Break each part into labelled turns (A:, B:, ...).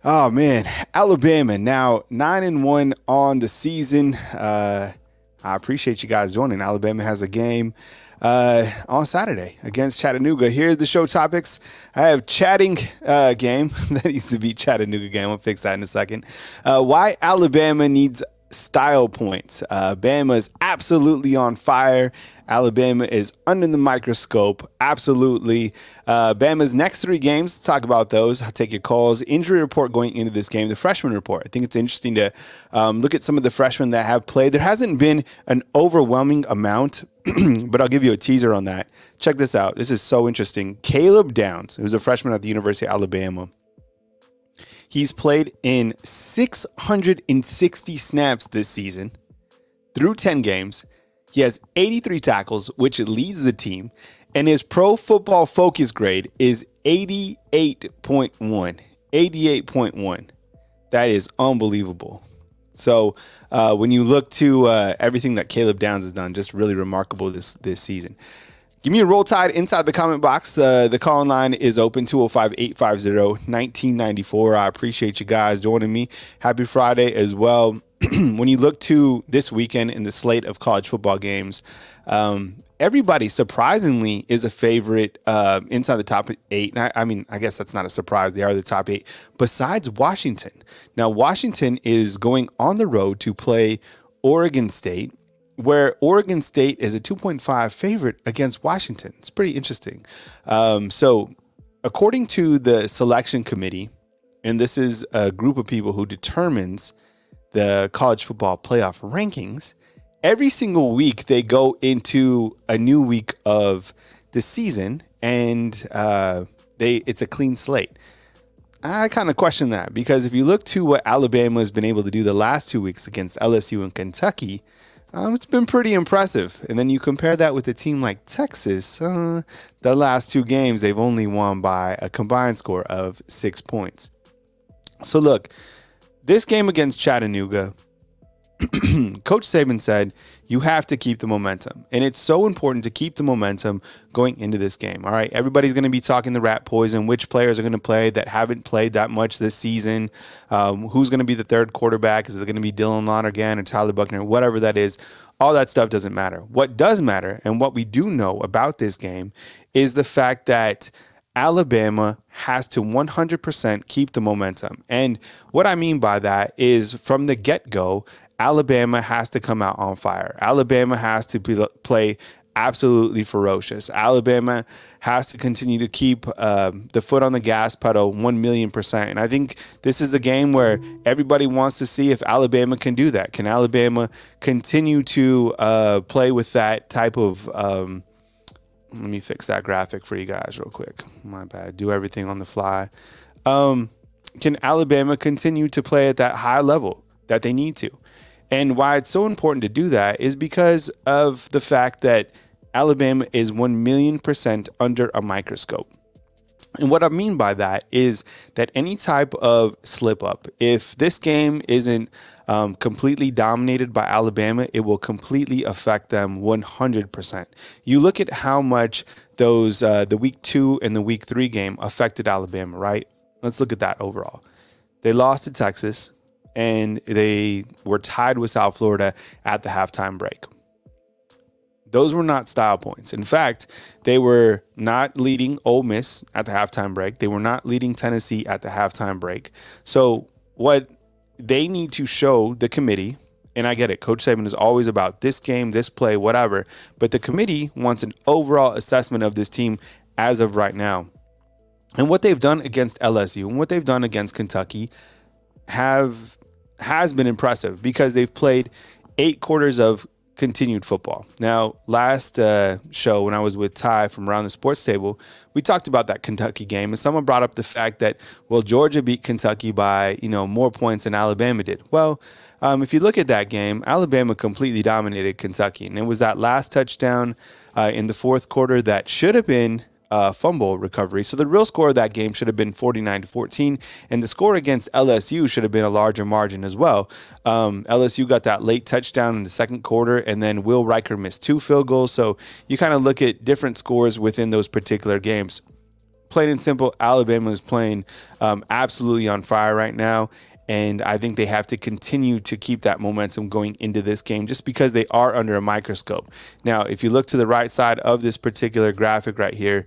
A: Oh man, Alabama now 9-1 on the season. I appreciate you guys joining. Alabama has a game on Saturday against Chattanooga. Here's the show topics. I have chatting game. That needs to be Chattanooga game. I'll fix that in a second. Why Alabama needs style points. Bama is absolutely on fire. Alabama is under the microscope. Absolutely. Bama's next 3 games, let's talk about those. I'll take your calls. Injury report going into this game, the freshman report. I think it's interesting to look at some of the freshmen that have played. There hasn't been an overwhelming amount, but I'll give you a teaser on that. Check this out. This is so interesting. Caleb Downs, who's a freshman at the University of Alabama, he's played in 660 snaps this season through 10 games. He has 83 tackles, which leads the team, and his Pro Football Focus grade is 88.1. 88.1. That is unbelievable. So when you look to everything that Caleb Downs has done, just really remarkable this season. Give me a Roll Tide inside the comment box. The call line is open, 205-850-1994. I appreciate you guys joining me. Happy Friday as well. When you look to this weekend in the slate of college football games, everybody surprisingly is a favorite inside the top 8. I mean, I guess that's not a surprise. They are the top 8 besides Washington. Now, Washington is going on the road to play Oregon State, where Oregon State is a 2.5 favorite against Washington. It's pretty interesting. So according to the selection committee, and this is a group of people who determines the college football playoff rankings, every single week they go into a new week of the season, and it's a clean slate. I kind of question that, because if you look to what Alabama has been able to do the last 2 weeks against LSU and Kentucky, it's been pretty impressive. And then you compare that with a team like Texas, the last 2 games, they've only won by a combined score of 6 points. So look, this game against Chattanooga, Coach Saban said you have to keep the momentum. And it's so important to keep the momentum going into this game. All right, everybody's going to be talking the rat poison, which players are going to play that haven't played that much this season, who's going to be the third quarterback, is it going to be Dylan Lonergan or Tyler Buckner, whatever that is. All that stuff doesn't matter. What does matter, and what we do know about this game, is the fact that Alabama has to 100% keep the momentum. And what I mean by that is, from the get-go, Alabama has to come out on fire. Alabama has to play absolutely ferocious. Alabama has to continue to keep the foot on the gas pedal 1,000,000%. And I think this is a game where everybody wants to see if Alabama can do that. Can Alabama continue to play with that type of let me fix that graphic for you guys real quick. My bad. Do everything on the fly. Can Alabama continue to play at that high level that they need to? And why it's so important to do that is because of the fact that Alabama is 1,000,000% under a microscope. And what I mean by that is that any type of slip up, if this game isn't completely dominated by Alabama, it will completely affect them 100%. You look at how much those the week 2 and the week 3 game affected Alabama, right? Let's look at that overall. They lost to Texas, and they were tied with South Florida at the halftime break. Those were not style points. In fact, they were not leading Ole Miss at the halftime break. They were not leading Tennessee at the halftime break. So what they need to show the committee, and I get it, Coach Saban is always about this game, this play, whatever, but the committee wants an overall assessment of this team as of right now. And what they've done against LSU and what they've done against Kentucky has been impressive, because they've played 8 quarters of continued football. Now, last show when I was with Ty from Around the Sports Table, we talked about that Kentucky game, and someone brought up the fact that, well, Georgia beat Kentucky by, more points than Alabama did. Well, if you look at that game, Alabama completely dominated Kentucky, and it was that last touchdown in the 4th quarter that should have been fumble recovery. So the real score of that game should have been 49-14, and the score against LSU should have been a larger margin as well. LSU got that late touchdown in the 2nd quarter, and then Will Riker missed 2 field goals. So you kind of look at different scores within those particular games. plain and simple, Alabama is playing absolutely on fire right now. And I think they have to continue to keep that momentum going into this game just because they are under a microscope. Now, if you look to the right side of this particular graphic right here,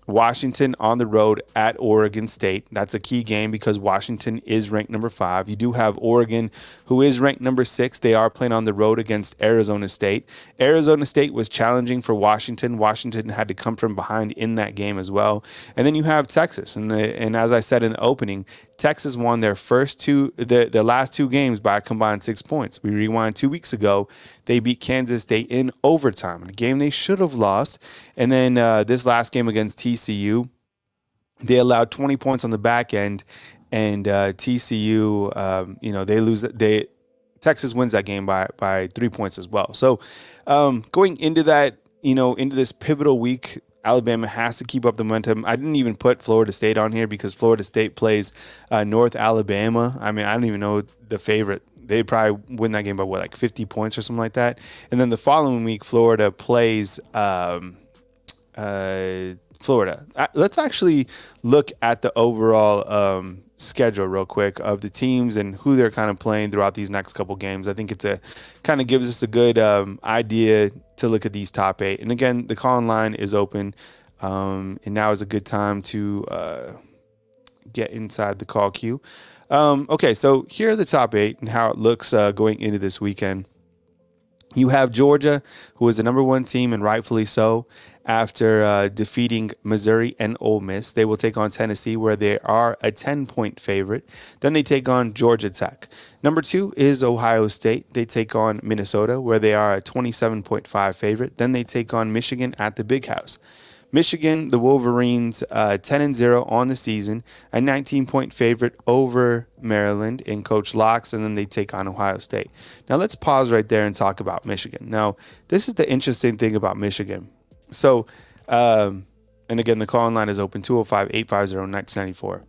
A: Washington on the road at Oregon State. That's a key game because Washington is ranked number 5. You do have Oregon, who is ranked number 6. They are playing on the road against Arizona State. Arizona State was challenging for Washington. Washington had to come from behind in that game as well. And then you have Texas. And as I said in the opening, Texas won their their last 2 games by a combined 6 points. We rewind 2 weeks ago. They beat Kansas State in overtime, a game they should have lost. And then this last game against TCU, they allowed 20 points on the back end, and TCU, they lose. Texas wins that game by 3 points as well. So going into that, into this pivotal week, Alabama has to keep up the momentum. I didn't even put Florida State on here because Florida State plays North Alabama. I mean, I don't even know the favorite. They probably win that game by like 50 points or something like that. And then the following week, Florida plays Florida. Let's actually look at the overall schedule real quick of the teams and who they're kind of playing throughout these next couple games. I think kind of gives us a good idea to look at these top 8. And again, the call-in line is open, and now is a good time to get inside the call queue. Okay, so here are the top 8 and how it looks going into this weekend. You have Georgia, who is the number 1 team, and rightfully so, after defeating Missouri and Ole Miss. They will take on Tennessee, where they are a 10-point favorite. Then they take on Georgia Tech. Number 2 is Ohio State. They take on Minnesota, where they are a 27.5 favorite. Then they take on Michigan at the Big House. Michigan, the Wolverines, 10-0 on the season, a 19-point favorite over Maryland in Coach Locke's, and then they take on Ohio State. Now, let's pause right there and talk about Michigan. Now, this is the interesting thing about Michigan. So, and again, the call-in line is open, 205-850-1994.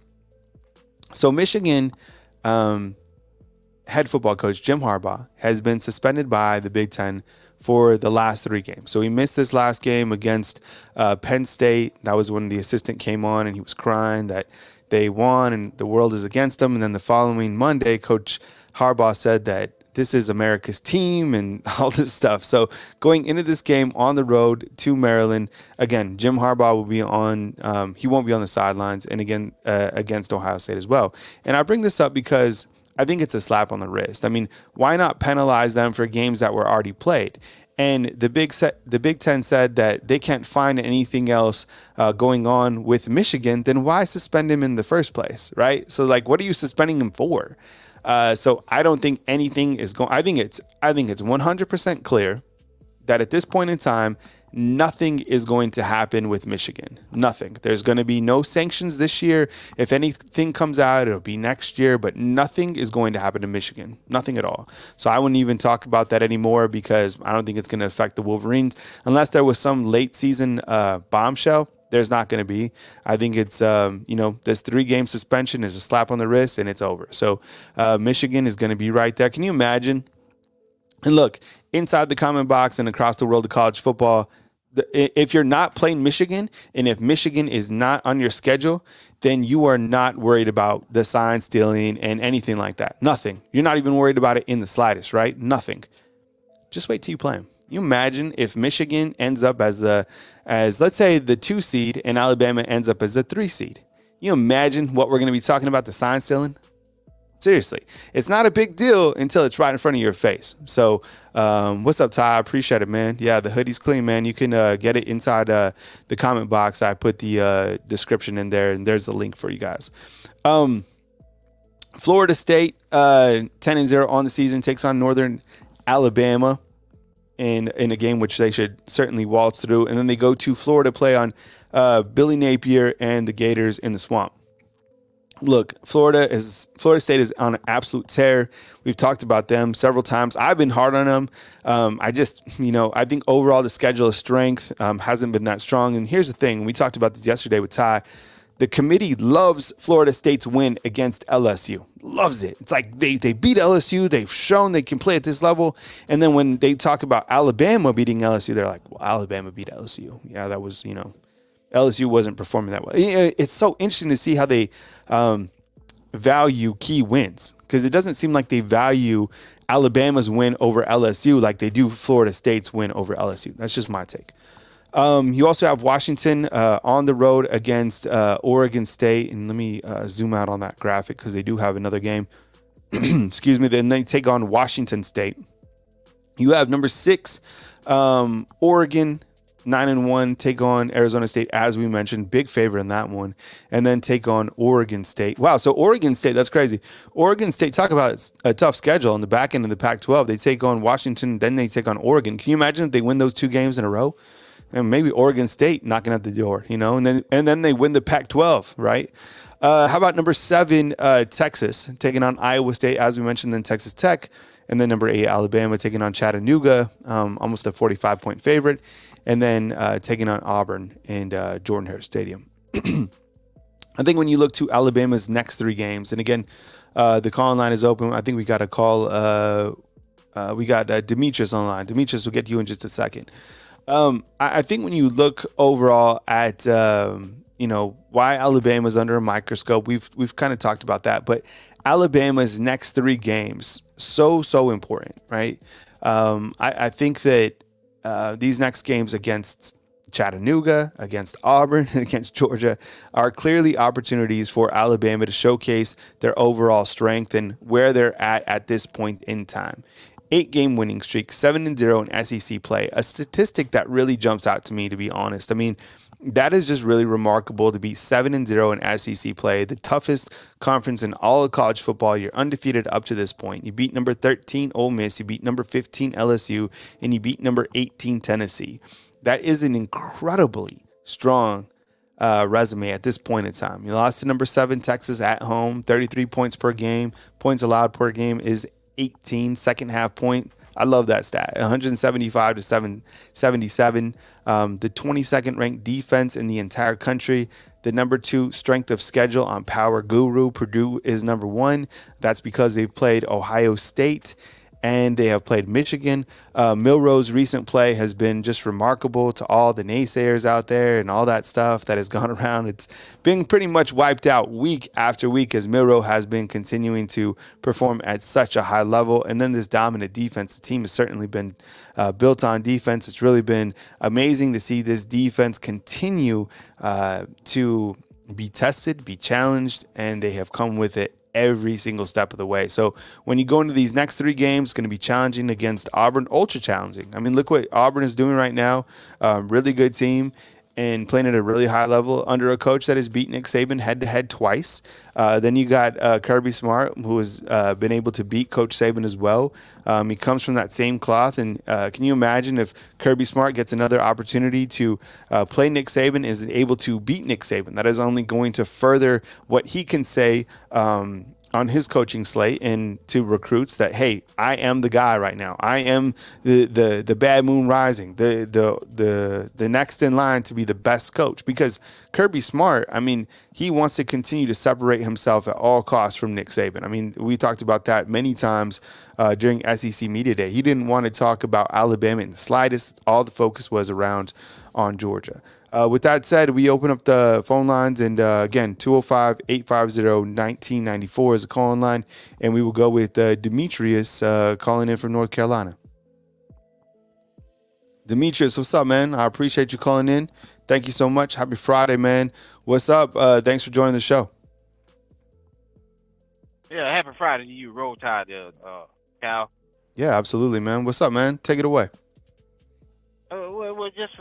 A: So, Michigan head football coach Jim Harbaugh has been suspended by the Big Ten for the last 3 games. So he missed this last game against Penn State. That was when the assistant came on and he was crying that they won and the world is against them. And then the following Monday, Coach Harbaugh said that this is America's team and all this stuff. So going into this game on the road to Maryland, again, Jim Harbaugh will be on, he won't be on the sidelines, and again, against Ohio State as well. And I bring this up because I think it's a slap on the wrist. I mean, why not penalize them for games that were already played? And the Big Ten said that they can't find anything else going on with Michigan, then why suspend him in the first place, right? So, like, what are you suspending him for? So I don't think anything is going. I think it's 100% clear that at this point in time, nothing is going to happen with Michigan. Nothing. There's going to be no sanctions this year. If anything comes out, it'll be next year, but nothing is going to happen to Michigan. Nothing at all. So I wouldn't even talk about that anymore because I don't think it's going to affect the Wolverines unless there was some late season bombshell. There's not going to be. I think it's, this 3-game suspension is a slap on the wrist and it's over. So Michigan is going to be right there. Can you imagine? And look, inside the comment box and across the world of college football, if you're not playing Michigan and if Michigan is not on your schedule, then you are not worried about the sign stealing and anything like that. Nothing. You're not even worried about it in the slightest, right? Nothing. Just wait till you play them. You imagine if Michigan ends up as let's say the 2 seed and Alabama ends up as the 3 seed. You imagine what we're going to be talking about, the sign stealing? Seriously, it's not a big deal until it's right in front of your face. So what's up, Ty? I appreciate it, man. Yeah, the hoodie's clean, man. You can get it inside the comment box. I put the description in there, and there's a link for you guys. Florida State, 10-0 on the season, takes on Northern Alabama in a game which they should certainly waltz through. And then they go to Florida, play on Billy Napier and the Gators in the Swamp. Look, Florida State is on an absolute tear. We've talked about them several times. I've been hard on them. I think overall the schedule of strength hasn't been that strong. And here's the thing. We talked about this yesterday with Ty. The committee loves Florida State's win against LSU. Loves it. It's like they beat LSU. They've shown they can play at this level. And then when they talk about Alabama beating LSU, they're like, well, Alabama beat LSU. Yeah, that was, LSU wasn't performing that well. It's so interesting to see how they value key wins, because it doesn't seem like they value Alabama's win over LSU like they do Florida State's win over LSU. That's just my take. You also have Washington on the road against Oregon State. And let me zoom out on that graphic because they do have another game. Excuse me. Then they take on Washington State. You have number 6, Oregon, 9-1, take on Arizona State, as we mentioned. Big favorite in that one. And then take on Oregon State. Wow, so Oregon State, that's crazy. Oregon State, talk about a tough schedule on the back end of the Pac-12. They take on Washington, then they take on Oregon. Can you imagine if they win those 2 games in a row? And maybe Oregon State knocking at the door, and then they win the Pac-12, right? How about number 7, Texas, taking on Iowa State, as we mentioned, then Texas Tech. And then number 8, Alabama, taking on Chattanooga, almost a 45-point favorite. And then taking on Auburn and Jordan-Hare Stadium. I think when you look to Alabama's next 3 games, and again, the call-in line is open. I think we got a call. We got Demetrius online. Demetrius, will get to you in just a second. I think when you look overall at why Alabama's under a microscope, we've kind of talked about that, but Alabama's next 3 games so important, right? I think that these next games against Chattanooga, against Auburn, and against Georgia are clearly opportunities for Alabama to showcase their overall strength and where they're at this point in time. 8-game winning streak, 7-0 in SEC play, a statistic that really jumps out to me, to be honest. I mean, that is just really remarkable to be 7-0 in SEC play, the toughest conference in all of college football. You're undefeated up to this point. You beat number 13 Ole Miss, you beat number 15 LSU, and you beat number 18 Tennessee. That is an incredibly strong resume at this point in time. You lost to number 7 Texas at home, 33 points per game. Points allowed per game is 18, second half point. I love that stat. 175 to 77. The 22nd ranked defense in the entire country. The number 2 strength of schedule on Power Guru. Purdue is number 1. That's because they've played Ohio State and they have played Michigan. Milroe's recent play has been just remarkable to all the naysayers out there and all that stuff that has gone around. It's been pretty much wiped out week after week as Milroe has been continuing to perform at such a high level. And then this dominant defense, the team has certainly been built on defense. It's really been amazing to see this defense continue to be tested, be challenged, and they have come with it every single step of the way. So when you go into these next 3 games, it's going to be challenging against Auburn, ultra challenging. I mean, look what Auburn is doing right now. Really good team and playing at a really high level under a coach that has beat Nick Saban head-to-head twice. Then you got Kirby Smart, who has been able to beat Coach Saban as well. He comes from that same cloth. And can you imagine if Kirby Smart gets another opportunity to play Nick Saban, is able to beat Nick Saban? That is only going to further what he can say on his coaching slate and to recruits that, hey, I am the guy right now. I am the bad moon rising, the next in line to be the best coach. Because Kirby Smart, I mean, he wants to continue to separate himself at all costs from Nick Saban. I mean, we talked about that many times during SEC Media Day. He didn't want to talk about Alabama in the slightest. All the focus was around on Georgia. With that said, we open up the phone lines, and again, 205-850-1994 is a call-in line, and we will go with Demetrius calling in from North Carolina. Demetrius, what's up, man? I appreciate you calling in. Thank you so much. Happy Friday, man. What's up? Thanks for joining the show.
B: Yeah, happy Friday to you, Roll Tide, Cal.
A: Yeah, absolutely, man. What's up, man? Take it away.
B: Well, just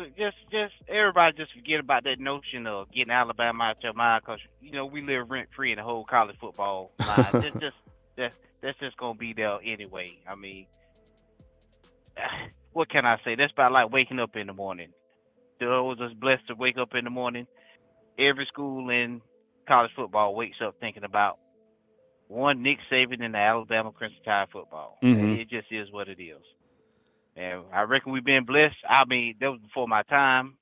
B: everybody just forget about that notion of getting Alabama out your mind, because we live rent free in the whole college football line. That's just gonna be there anyway. I mean, what can I say? That's about like waking up in the morning. Those was blessed to wake up in the morning. Every school in college football wakes up thinking about one Nick Saban and the Alabama Crimson Tide football.
A: Mm-hmm.
B: It just is what it is. And I reckon we've been blessed. I mean, that was before my time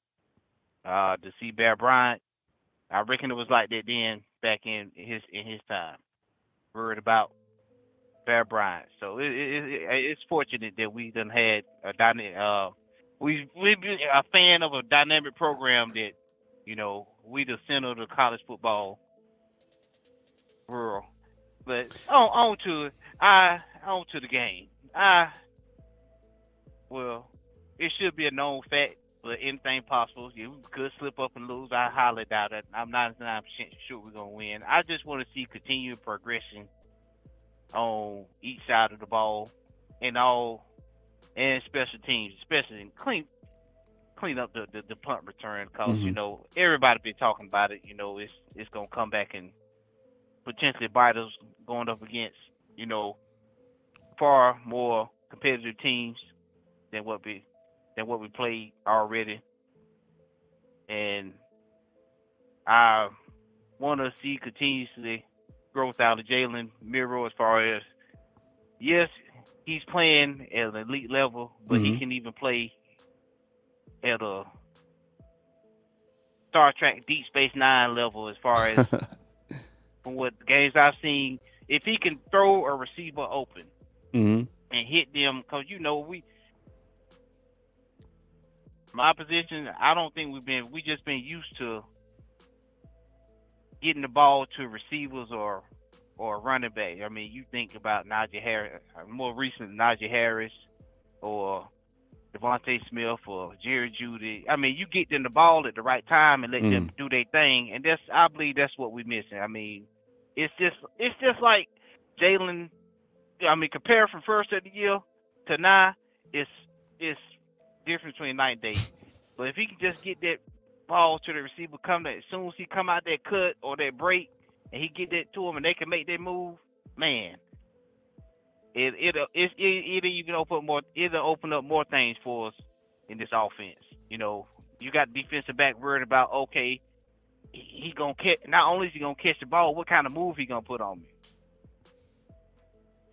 B: to see Bear Bryant. I reckon it was like that then, back in his time. Worried about Bear Bryant. So it's fortunate that we done had a fan of a dynamic program that We the center of the college football world. But on to it. On to the game. Well, it should be a known fact, but anything possible. You could slip up and lose. I highly doubt it. I'm 99% sure we're gonna win. I just want to see continued progression on each side of the ball, and special teams, especially clean up the punt return, because everybody been talking about it. It's gonna come back and potentially bite us going up against far more competitive teams than what we played already. And I want to see continuously growth out of Jalen Miro, as far as, yes, he's playing at an elite level, but he can even play at a Star Trek Deep Space Nine level, as far as from what games I've seen. If he can throw a receiver open and hit them, because my position, I don't think we just been used to getting the ball to receivers or running back. I mean, you think about Najee Harris, more recent Najee Harris, or Devontae Smith, or Jerry Jeudy. I mean, you get them the ball at the right time and let them do their thing, and I believe that's what we're missing. I mean, it's just like Jalen. I mean, compared from first of the year to now, it's difference between night and day. But if he can just get that ball to the receiver, as soon as he come out that cut or that break, and he get that to him, and they can make that move, man, it'll even open up more things for us in this offense. You got defensive back worried about, okay, he gonna catch. Not only is he gonna catch the ball, what kind of move he gonna put on me?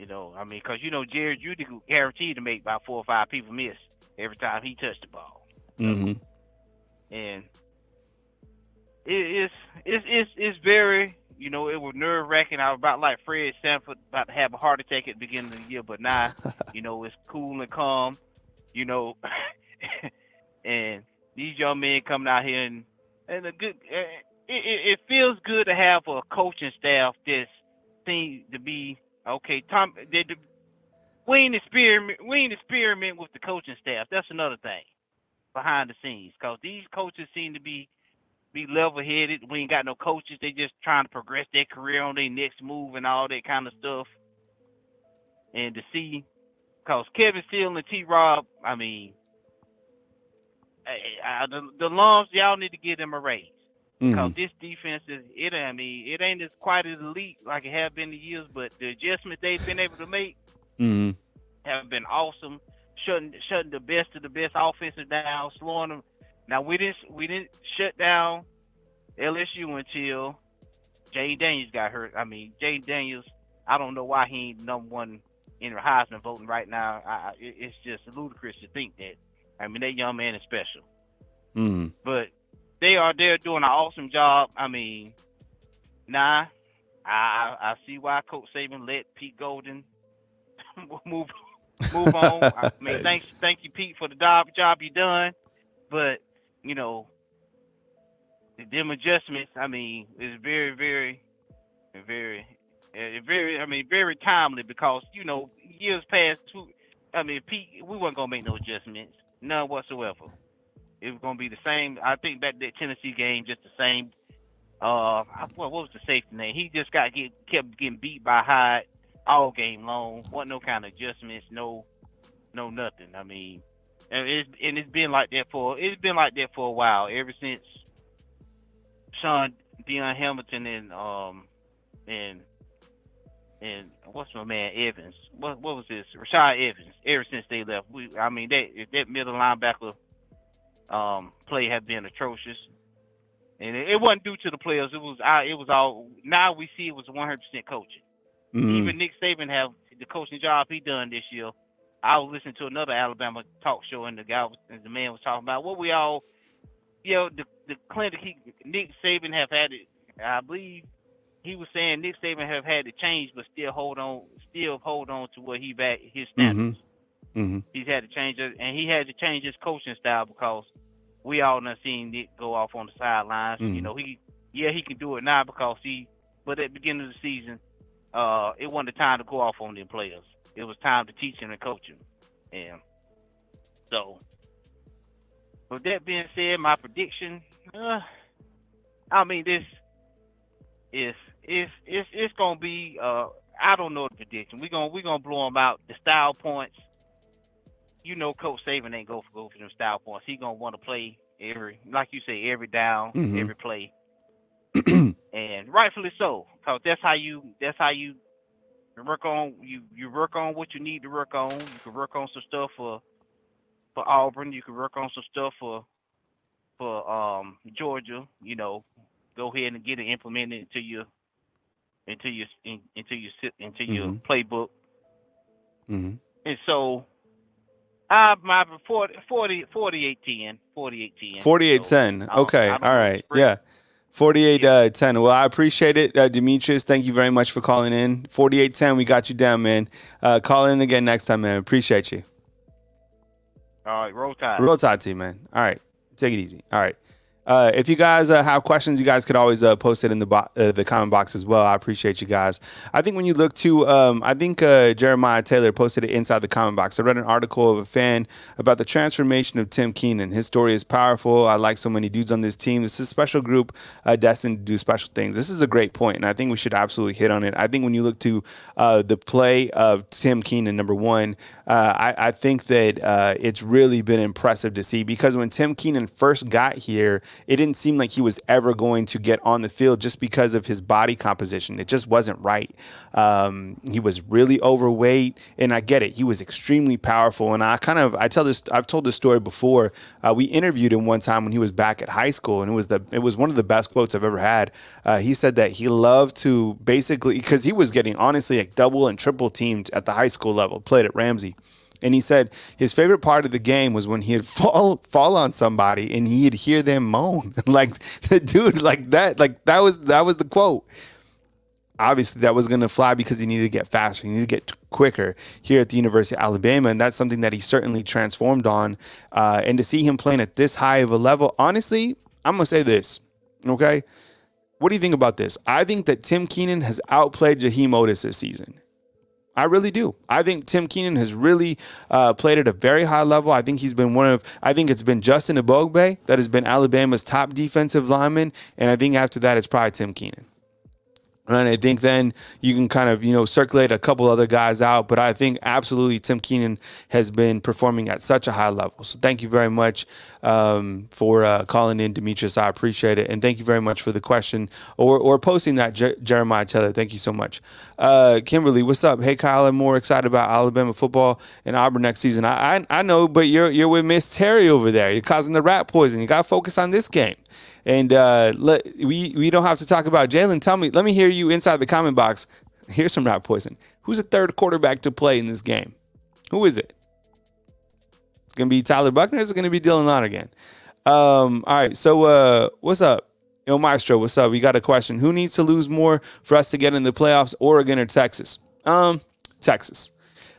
B: I mean, because Jerry Jeudy guaranteed to make about 4 or 5 people miss every time he touched the ball. And it's very, it was nerve wracking. I was about like Fred Sanford, about to have a heart attack at the beginning of the year, but now, it's cool and calm, and these young men coming out here and a good. It feels good to have a coaching staff that seems to be okay. We ain't experiment with the coaching staff. That's another thing behind the scenes, because these coaches seem to be level-headed. We ain't got no coaches. They just trying to progress their career on their next move and all that kind of stuff. And to see, because Kevin Steele and T-Rob, I mean, the Lums, y'all need to give them a raise. Because this defense it ain't as quite as elite like it have been in the years, but the adjustments they've been able to make have been awesome. Shutting the best of the best offensive down, slowing them. Now we didn't shut down LSU until Jay Daniels got hurt. I mean, Jay Daniels, I don't know why he ain't number one in the Heisman voting right now. It's just ludicrous to think that. I mean, that young man is special. But they're doing an awesome job. I mean, I see why Coach Saban let Pete Golden move on. I mean, thank you, Pete, for the job you done. But them adjustments, I mean, is very, very, very, very. I mean, very timely, because years past. I mean, Pete, we weren't gonna make no adjustments, none whatsoever. It was gonna be the same. I think back that Tennessee game, just the same. What was the safety name? He just kept getting beat by Hyde all game long. Wasn't no kind of adjustments, no nothing. I mean, it's been like that for a while, ever since Sean Deion Hamilton and what's my man Evans? What was this? Rashad Evans. Ever since they left, that middle linebacker play had been atrocious, and it wasn't due to the players. It was all. Now we see it was 100% coaching. Even Nick Saban have the coaching job he done this year. I was listening to another Alabama talk show, and the man was talking about what we all, the clinic. Nick Saban have had it. I believe he was saying Nick Saban have had to change, but still hold on to what his standards. He's had to change it, and he had to change his coaching style, because we all done seen Nick go off on the sidelines. You know, he can do it now because but at the beginning of the season, it wasn't the time to go off on them players. It was time to teach him and coach him. And so, with that being said, my prediction, I mean, this is it's gonna be I don't know the prediction. We're gonna blow them out. The style points, you know, Coach Saban ain't go for them style points. He gonna want to play like you say, every down, every play, and rightfully so, cause that's how you work on you work on what you need to work on. You can work on some stuff for Auburn. You can work on some stuff for Georgia. You know, go ahead and get it implemented into your playbook. And so my 48-10.
A: 48-10. Okay. All right. Yeah. 48-10. Well, I appreciate it, Demetrius. Thank you very much for calling in. 48-10. We got you down, man. Call in again next time, man. Appreciate you.
B: All right. Roll Tide.
A: Roll Tide to you, man. All right. Take it easy. All right. If you guys have questions, you guys could always post it in the comment box as well. I appreciate you guys. I think when you look to, I think Jeremiah Taylor posted it inside the comment box. I read an article of a fan about the transformation of Tim Keenan. His story is powerful. I like so many dudes on this team. This is a special group destined to do special things. This is a great point, and I think we should absolutely hit on it. I think when you look to the play of Tim Keenan, number one, I think that it's really been impressive to see, because when Tim Keenan first got here, it didn't seem like he was ever going to get on the field just because of his body composition. It just wasn't right. He was really overweight, and I get it. He was extremely powerful, and I've told this story before. We interviewed him one time when he was back at high school, and it was one of the best quotes I've ever had. He said that he loved to basically, because he was getting honestly like double and triple teamed at the high school level, played at Ramsey. And he said his favorite part of the game was when he'd fall on somebody and he'd hear them moan. Like the dude, like that was the quote. Obviously, that was going to fly because he needed to get faster. He needed to get quicker here at the University of Alabama, and that's something that he certainly transformed on. And to see him playing at this high of a level, honestly, I'm going to say this, okay? What do you think about this? I think that Tim Keenan has outplayed Jaheim Otis this season. I really do. I think Tim Keenan has really played at a very high level. I think he's been I think it's been Justin Ebogbe that has been Alabama's top defensive lineman. And I think after that, it's probably Tim Keenan. And I think then you can kind of, circulate a couple other guys out. But I think absolutely Tim Keenan has been performing at such a high level. So thank you very much for calling in, Demetrius. I appreciate it. And thank you very much for the question or posting that, Jeremiah Taylor. Thank you so much. Kimberly, what's up? Hey, Kyle, I'm more excited about Alabama football and Auburn next season. I know, but you're with Miss Terry over there. You're causing the rat poison. You got to focus on this game. And we don't have to talk about Jalen. Let me hear you inside the comment box. Here's some rat poison. Who's the third quarterback to play in this game? Who is it? It's going to be Tyler Buckner, or is it going to be Dylan Lonergan? All right, so what's up? Yo, Maestro, what's up? We got a question. Who needs to lose more for us to get in the playoffs, Oregon or Texas? Texas.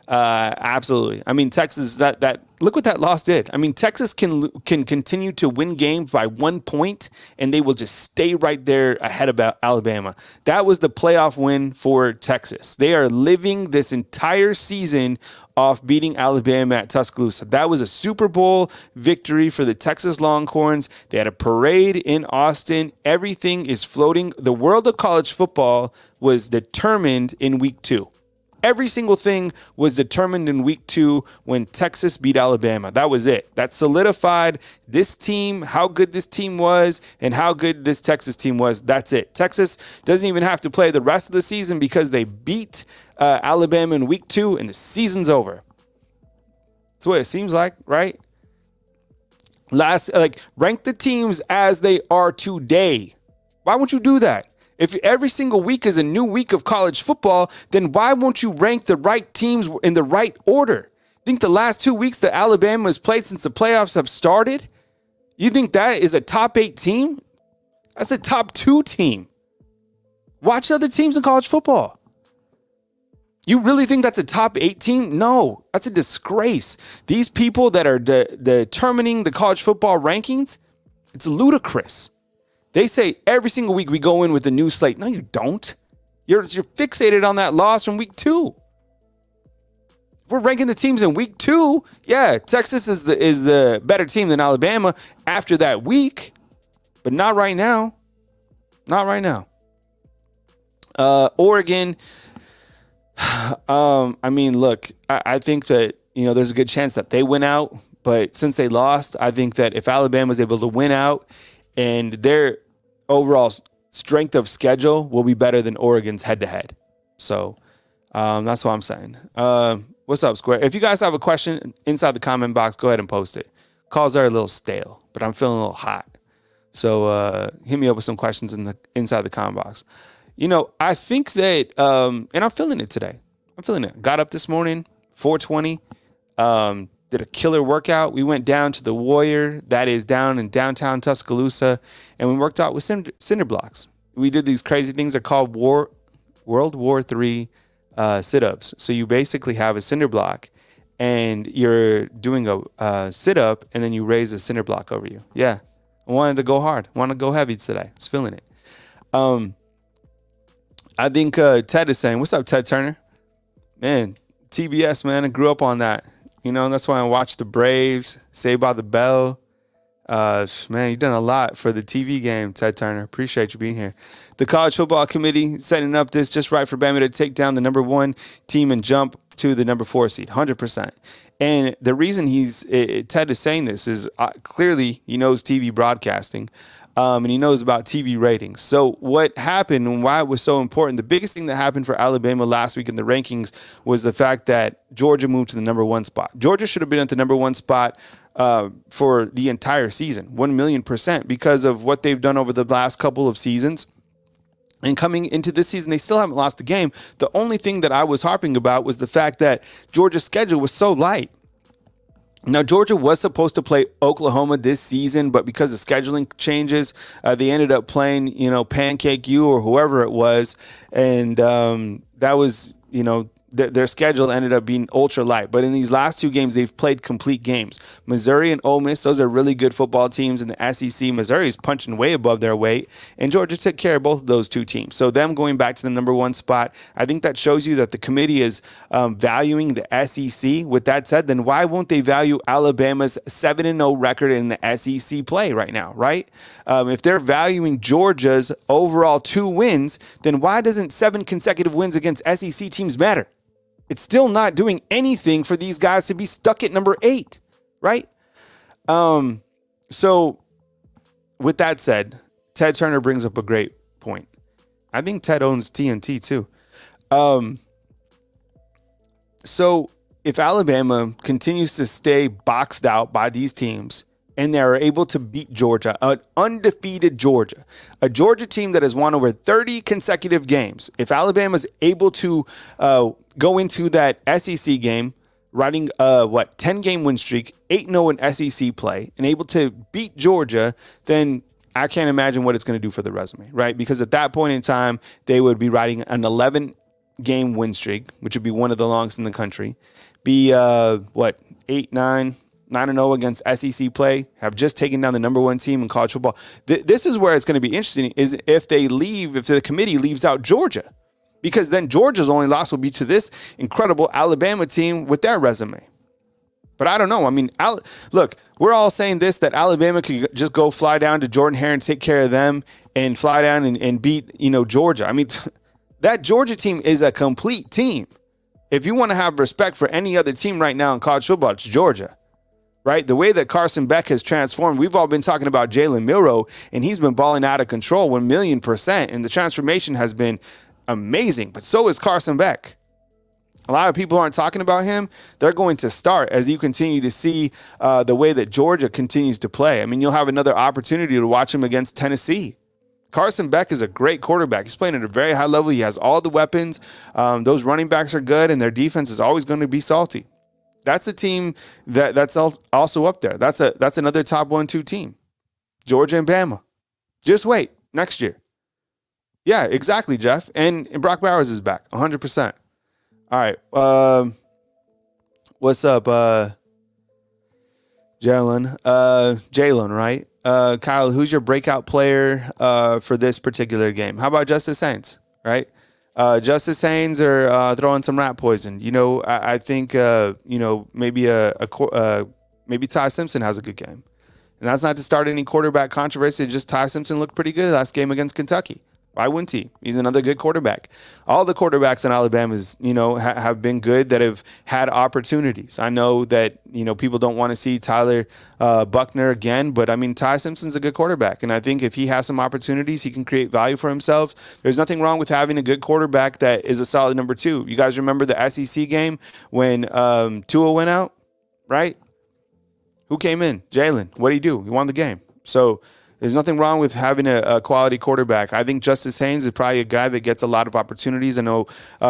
A: Absolutely. I mean, Texas, look what that loss did. I mean, Texas can continue to win games by 1 point, and they will just stay right there ahead of Alabama. That was the playoff win for Texas. They are living this entire season off beating Alabama at Tuscaloosa. That was a Super Bowl victory for the Texas Longhorns. They had a parade in Austin. Everything is floating. The world of college football was determined in week 2. Every single thing was determined in week 2 when Texas beat Alabama. That was it. That solidified this team, how good this team was, and how good this Texas team was. That's it. Texas doesn't even have to play the rest of the season because they beat Alabama in week 2, and the season's over. That's what it seems like, right? Rank the teams as they are today. Why won't you do that? If every single week is a new week of college football, then why won't you rank the right teams in the right order? Think the last 2 weeks that Alabama has played since the playoffs have started? You think that is a top 8 team? That's a top 2 team. Watch other teams in college football. You really think that's a top 8 team? No, that's a disgrace. These people that are determining the college football rankings, it's ludicrous. They say every single week we go in with a new slate. No, you don't. You're fixated on that loss from week 2. If we're ranking the teams in week 2, yeah, Texas is the better team than Alabama after that week, but not right now. Not right now. Oregon. I mean, look, I think that, there's a good chance that they win out, but since they lost, I think that if Alabama is able to win out and their overall strength of schedule will be better than Oregon's head to head. So, that's what I'm saying. What's up, Square? If you guys have a question inside the comment box, go ahead and post it. Calls are a little stale, but I'm feeling a little hot. So, hit me up with some questions inside the comment box. I think that, and I'm feeling it today. I'm feeling it. Got up this morning, 4:20, did a killer workout. We went down to the Warrior, that is down in downtown Tuscaloosa, and we worked out with cinder blocks. We did these crazy things. They're called World War III sit-ups. So you basically have a cinder block, and you're doing a sit-up, and then you raise a cinder block over you. Yeah, I wanted to go hard. I wanted to go heavy today. I was feeling it. I think Ted is saying, what's up, Ted Turner? Man, TBS, man. I grew up on that. That's why I watched the Braves, Saved by the Bell. Man, you've done a lot for the TV game, Ted Turner. Appreciate you being here. The College Football Committee setting up this just right for Bama to take down the number 1 team and jump to the number 4 seed, 100%. And the reason Ted is saying this is clearly he knows TV broadcasting. And he knows about TV ratings. So what happened and why it was so important, the biggest thing that happened for Alabama last week in the rankings was the fact that Georgia moved to the number 1 spot. Georgia should have been at the number 1 spot for the entire season, 1,000,000%, because of what they've done over the last couple of seasons. And coming into this season, they still haven't lost a game. The only thing that I was harping about was the fact that Georgia's schedule was so light. Now, Georgia was supposed to play Oklahoma this season, but because of scheduling changes, they ended up playing, Pancake U or whoever it was. And that was, their schedule ended up being ultra light. But in these last 2 games, they've played complete games. Missouri and Ole Miss, those are really good football teams in the SEC. Missouri is punching way above their weight, and Georgia took care of both of those 2 teams. So them going back to the number 1 spot, I think that shows you that the committee is valuing the SEC. With that said, then why won't they value Alabama's 7-0 record in the SEC play right now, right? If they're valuing Georgia's overall 2 wins, then why doesn't 7 consecutive wins against SEC teams matter? It's still not doing anything for these guys to be stuck at number 8, right? So with that said, Ted Turner brings up a great point. I think Ted owns TNT too. So if Alabama continues to stay boxed out by these teams and they're able to beat Georgia, an undefeated Georgia, a Georgia team that has won over 30 consecutive games, if Alabama's able to go into that SEC game, riding 10-game win streak, 8-0 in SEC play, and able to beat Georgia, then I can't imagine what it's going to do for the resume, right? Because at that point in time, they would be riding an 11-game win streak, which would be one of the longest in the country, be 8, 9, 9-0 against SEC play, have just taken down the number 1 team in college football. This is where it's going to be interesting, is if the committee leaves out Georgia, because then Georgia's only loss will be to this incredible Alabama team with their resume. But I don't know. I mean, look, we're all saying this, that Alabama could just go fly down to Jordan-Hare and take care of them and fly down and beat, Georgia. I mean, that Georgia team is a complete team. If you want to have respect for any other team right now in college football, it's Georgia. Right? The way that Carson Beck has transformed, we've all been talking about Jalen Milroe, and he's been balling out of control 1,000,000%, and the transformation has been amazing, but so is Carson Beck. A lot of people aren't talking about him. They're going to start as you continue to see the way that Georgia continues to play. I mean, you'll have another opportunity to watch him against Tennessee. Carson Beck is a great quarterback. He's playing at a very high level. He has all the weapons. Those running backs are good, and their defense is always going to be salty. That's a team that's also up there. That's another top 1-2 team. Georgia and Bama. Just wait next year. Yeah, exactly, Jeff. And Brock Bowers is back 100%. All right. What's up, Jalen? Jalen, right? Kyle, who's your breakout player for this particular game? How about Justice Haynes, right? Justice Haynes are throwing some rat poison. I think maybe maybe Ty Simpson has a good game, and that's not to start any quarterback controversy. Just Ty Simpson looked pretty good last game against Kentucky. Why wouldn't he? He's another good quarterback. All the quarterbacks in Alabama have been good that have had opportunities. I know that, people don't want to see Tyler Buckner again, but I mean, Ty Simpson's a good quarterback. And I think if he has some opportunities, he can create value for himself. There's nothing wrong with having a good quarterback that is a solid number 2. You guys remember the SEC game when Tua went out, right? Who came in? Jalen. What did he do? He won the game. So there's nothing wrong with having a quality quarterback. I think Justice Haynes is probably a guy that gets a lot of opportunities. I know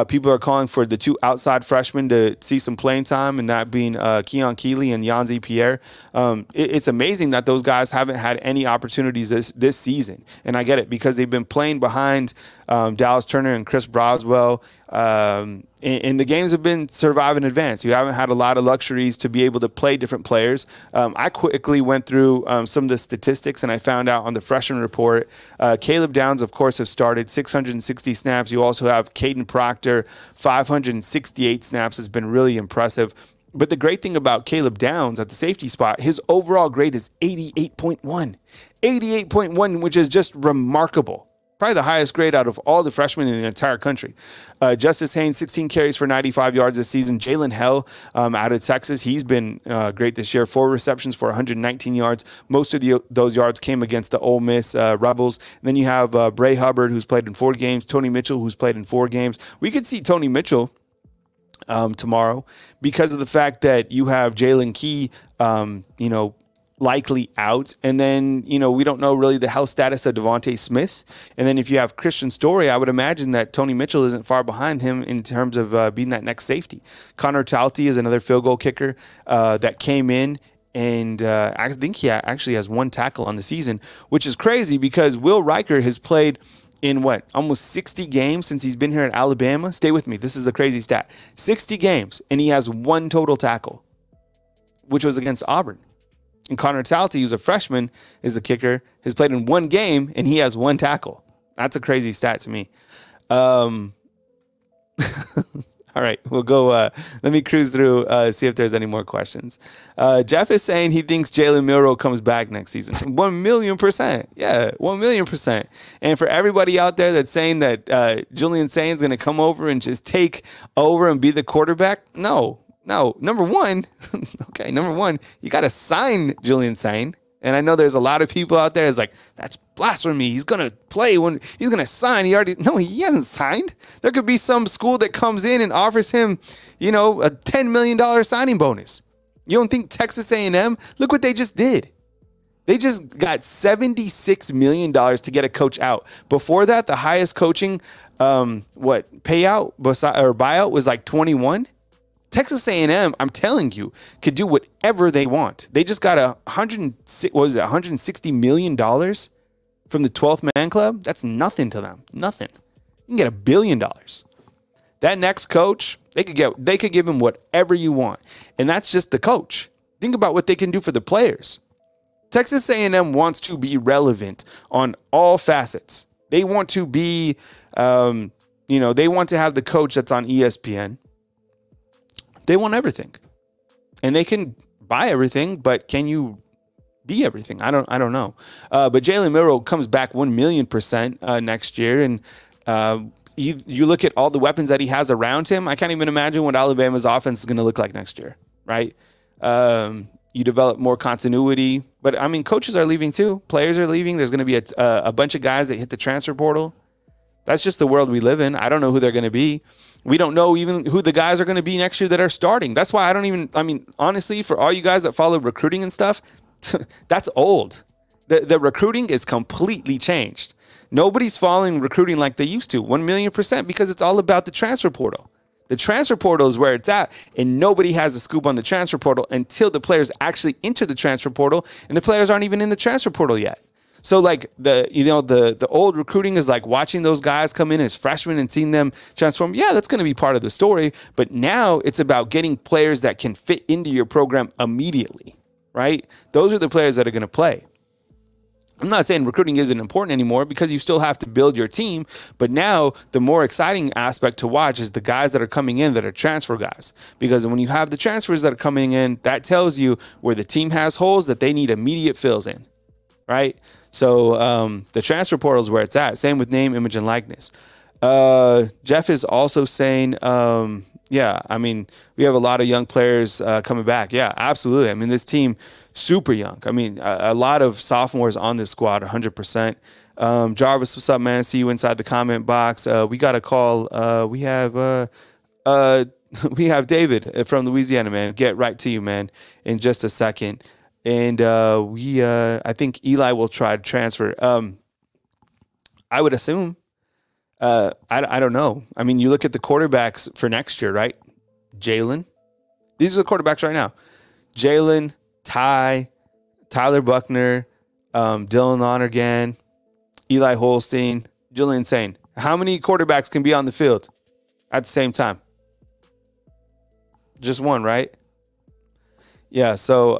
A: people are calling for the 2 outside freshmen to see some playing time, and that being Keon Keeley and Yanzi Pierre. It's amazing that those guys haven't had any opportunities this season. And I get it because they've been playing behind Dallas Turner and Chris Broswell. And the games have been survive in advance. You haven't had a lot of luxuries to be able to play different players. I quickly went through some of the statistics, and I found out on the freshman report, Caleb Downs, of course, have started 660 snaps. You also have Caden Proctor, 568 snaps. Has been really impressive. But the great thing about Caleb Downs at the safety spot, his overall grade is 88.1. 88.1, which is just remarkable. Probably the highest grade out of all the freshmen in the entire country. Justice Haynes, 16 carries for 95 yards this season. Jalen Hell out of Texas, he's been great this year. 4 receptions for 119 yards. Most of those yards came against the Ole Miss Rebels. And then you have Bray Hubbard, who's played in 4 games. Tony Mitchell, who's played in 4 games. We could see Tony Mitchell tomorrow because of the fact that you have Jalen Key, likely out. And then, we don't know really the health status of Devontae Smith. And then if you have Christian Story, I would imagine that Tony Mitchell isn't far behind him in terms of being that next safety. Connor Talty is another field goal kicker that came in. And I think he actually has 1 tackle on the season, which is crazy because Will Riker has played in almost 60 games since he's been here at Alabama. Stay with me. This is a crazy stat. 60 games, and he has 1 total tackle, which was against Auburn. And Connor Talty, who's a freshman, is a kicker, has played in 1 game, and he has 1 tackle. That's a crazy stat to me. All right, we'll go. Let me cruise through, see if there's any more questions. Jeff is saying he thinks Jalen Milroe comes back next season. 1,000,000%. Yeah, 1,000,000%. And for everybody out there that's saying that Julian Sain's going to come over and just take over and be the quarterback, no. Number one, you got to sign Julian Sain. And I know there's a lot of people out there that's like, that's blasphemy. He's going to play when he's going to sign. He hasn't signed. There could be some school that comes in and offers him, a $10 million signing bonus. You don't think Texas A&M? Look what they just did. They just got $76 million to get a coach out. Before that, the highest coaching, payout or buyout was like 21. Texas A&M, I'm telling you, could do whatever they want. They just got $160 million from the 12th Man Club. That's nothing to them. Nothing. You can get $1 billion. That next coach, they could give him whatever you want, and that's just the coach. Think about what they can do for the players. Texas A&M wants to be relevant on all facets. They want to be, they want to have the coach that's on ESPN. They want everything, and they can buy everything, but can you be everything? I don't know. But Jalen Milroe comes back 1,000,000% next year, and you look at all the weapons that he has around him. I can't even imagine what Alabama's offense is going to look like next year, right? You develop more continuity, but I mean, coaches are leaving too. Players are leaving. There's going to be a bunch of guys that hit the transfer portal. That's just the world we live in. I don't know who they're going to be. We don't know even who the guys are going to be next year that are starting. That's why honestly, for all you guys that follow recruiting and stuff, that's old. The recruiting is completely changed. Nobody's following recruiting like they used to, 1,000,000%, because it's all about the transfer portal. The transfer portal is where it's at, and nobody has a scoop on the transfer portal until the players actually enter the transfer portal, and the players aren't even in the transfer portal yet. So like the old recruiting is like watching those guys come in as freshmen and seeing them transform. Yeah, that's going to be part of the story. But now it's about getting players that can fit into your program immediately, right? Those are the players that are going to play. I'm not saying recruiting isn't important anymore because you still have to build your team. But now the more exciting aspect to watch is the guys that are coming in that are transfer guys. Because when you have the transfers that are coming in, that tells you where the team has holes that they need immediate fills in, right? So the transfer portal is where it's at. Same with name, image, and likeness. Jeff is also saying, yeah, I mean, we have a lot of young players coming back. Yeah, absolutely. I mean, this team, super young. I mean, a lot of sophomores on this squad, 100%. Jarvis, what's up, man? See you inside the comment box. We got a call. We have David from Louisiana, man. Get right to you, man, in just a second. And I think Eli will try to transfer. I would assume. I don't know. I mean, you look at the quarterbacks for next year, right? Jalen. These are the quarterbacks right now. Jalen, Tyler Buckner, Dylan Lonergan, Eli Holstein, Julian Sane. How many quarterbacks can be on the field at the same time? Just one, right? Yeah, so,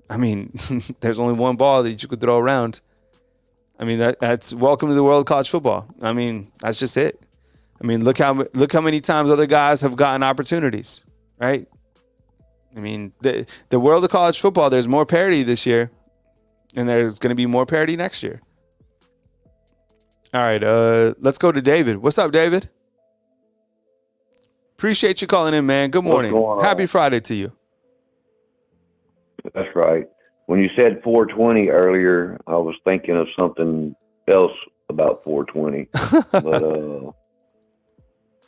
A: I mean, there's only one ball that you could throw around. I mean, that's welcome to the world of college football. I mean, that's just it. I mean, look how many times other guys have gotten opportunities, right? I mean, the world of college football, there's more parity this year, and there's going to be more parity next year. All right, let's go to David. What's up, David? Appreciate you calling in, man. Good morning. Happy Friday to you.
C: That's right. When you said 420 earlier, I was thinking of something else about 420. But I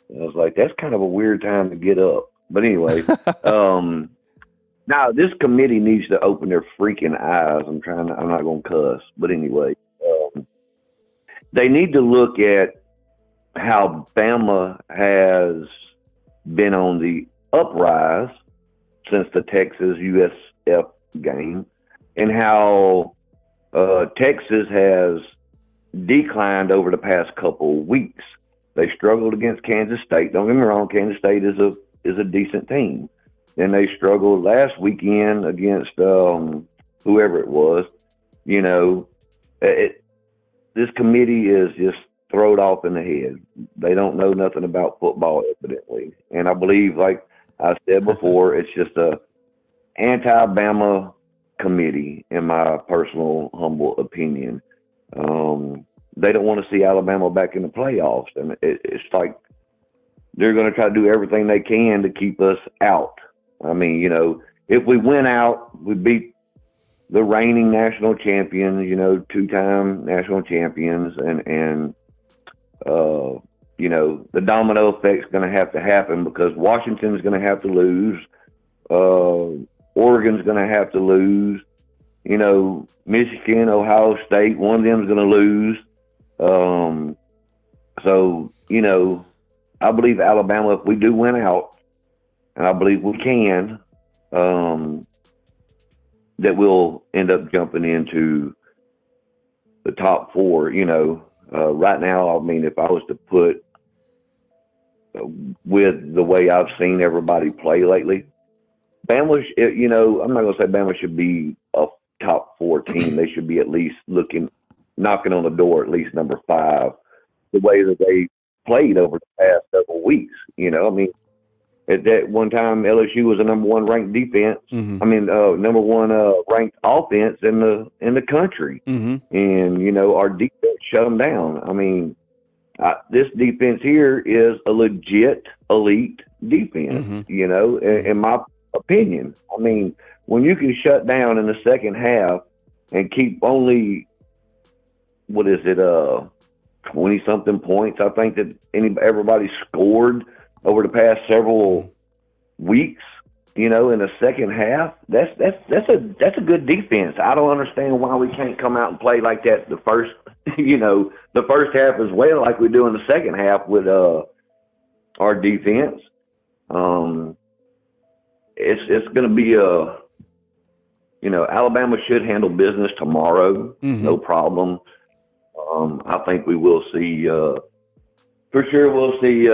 C: was like, that's kind of a weird time to get up. But anyway, now this committee needs to open their freaking eyes. I'm not going to cuss. But anyway, they need to look at how Bama has been on the uprise since the Texas USF game, and how Texas has declined over the past couple of weeks. They struggled against Kansas State. Don't get me wrong, Kansas State is a decent team. And they struggled last weekend against whoever it was. You know, this committee is just thrown off in the head. They don't know nothing about football, evidently. And I believe, like I said before, it's just a anti-Bama committee, in my personal humble opinion. They don't want to see Alabama back in the playoffs, and it's like they're going to try to do everything they can to keep us out. I mean, you know, if we win out, we beat the reigning national champions, you know, two-time national champions, and you know, the domino effect's going to have to happen because Washington's going to have to lose. Oregon's going to have to lose. You know, Michigan, Ohio State, one of them's going to lose. So, you know, I believe Alabama, if we do win out, and I believe we can, that we'll end up jumping into the top four. You know, right now, I mean, if I was to put with the way I've seen everybody play lately, Bama, you know, I'm not going to say Bama should be a top 4 team. They should be at least knocking on the door, at least number 5, the way that they played over the past several weeks. You know, I mean, at that one time, LSU was the number 1 ranked defense. Mm-hmm. I mean, number 1 ranked offense in the country. Mm-hmm. And, you know, our defense shut them down. I mean, this defense here is a legit elite defense, mm-hmm. you know, in my opinion. I mean, when you can shut down in the second half and keep only, 20-something points, I think that everybody scored over the past several weeks, you know, in the second half, that's a good defense. I don't understand why we can't come out and play like that the first half as well, like we do in the second half with our defense. It's going to be Alabama should handle business tomorrow, no problem. I think we will see, for sure, we'll see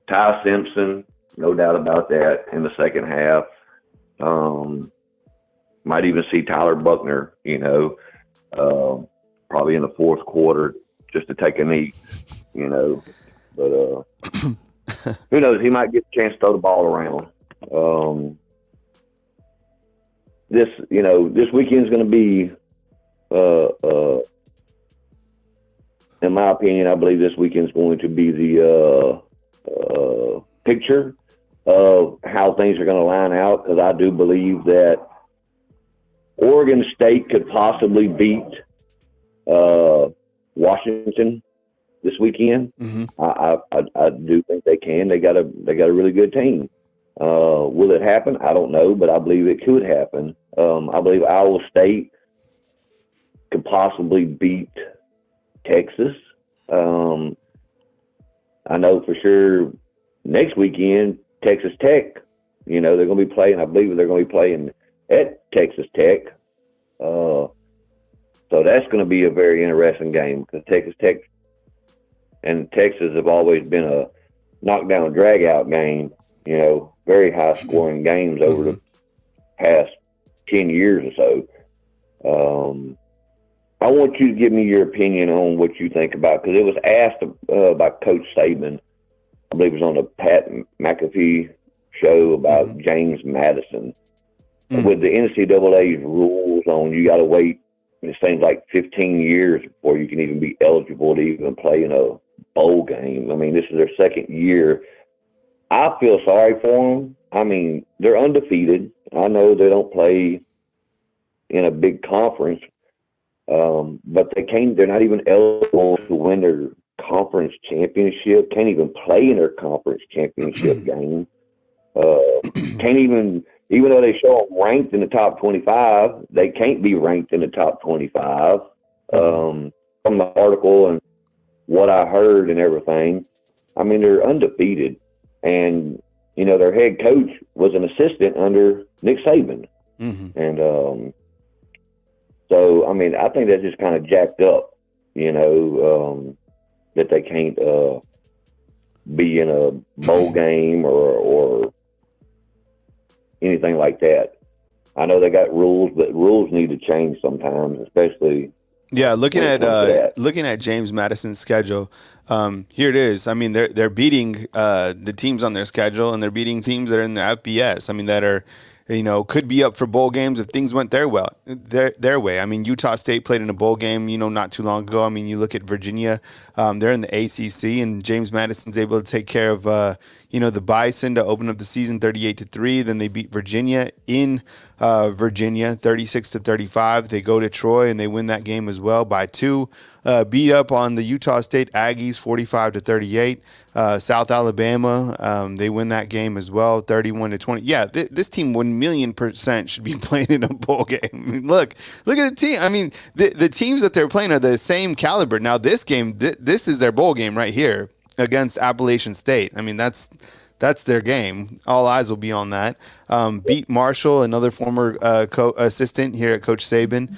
C: Ty Simpson, no doubt about that, in the second half. Might even see Tyler Buckner, probably in the fourth quarter just to take a knee, But who knows? He might get a chance to throw the ball around. This weekend's going to be, in my opinion, I believe this weekend's going to be the picture of how things are going to line out, because I do believe that Oregon State could possibly beat Washington this weekend. I do think they can. They got a really good team. Will it happen? I don't know, but I believe it could happen. I believe Iowa State could possibly beat Texas. I know for sure next weekend, Texas Tech, they're going to be playing, I believe they're going to be playing at Texas Tech. So that's going to be a very interesting game, because Texas Tech and Texas have always been a knockdown, drag-out game, very high-scoring games over the past 10 years or so. I want you to give me your opinion on what you think about, because it was asked by Coach Saban, I believe it was on the Pat McAfee show, about James Madison. With the NCAA's rules on you got to wait, it seems like 15 years before you can even be eligible to even play in a bowl game. I mean, this is their second year. I feel sorry for them. I mean, they're undefeated. I know they don't play in a big conference, but they're not even eligible to win their conference championship, can't even play in their conference championship game. Can't even though they show them ranked in the top 25, they can't be ranked in the top 25. From the article and what I heard and everything, I mean, they're undefeated. And, their head coach was an assistant under Nick Saban. And so, I mean, I think that's just kind of jacked up, that they can't be in a bowl game or anything like that. I know they got rules, but rules need to change sometimes, especially.
A: Yeah, looking at James Madison's schedule, here it is. I mean, they're beating the teams on their schedule, and they're beating teams that are in the FBS. I mean, that are, could be up for bowl games if things went their way. I mean, Utah State played in a bowl game, not too long ago. I mean, you look at Virginia, they're in the ACC, and James Madison's able to take care of, the Bison to open up the season 38-3. Then they beat Virginia in Virginia 36-35. They go to Troy and they win that game as well by 2. Beat up on the Utah State Aggies 45-38. South Alabama, they win that game as well, 31-20. Yeah, this team 1,000,000% should be playing in a bowl game. I mean, look at the team. I mean, the teams that they're playing are the same caliber. Now, this game, this is their bowl game right here against Appalachian State. I mean, that's their game. All eyes will be on that. Beat Marshall, another former assistant here at Coach Saban.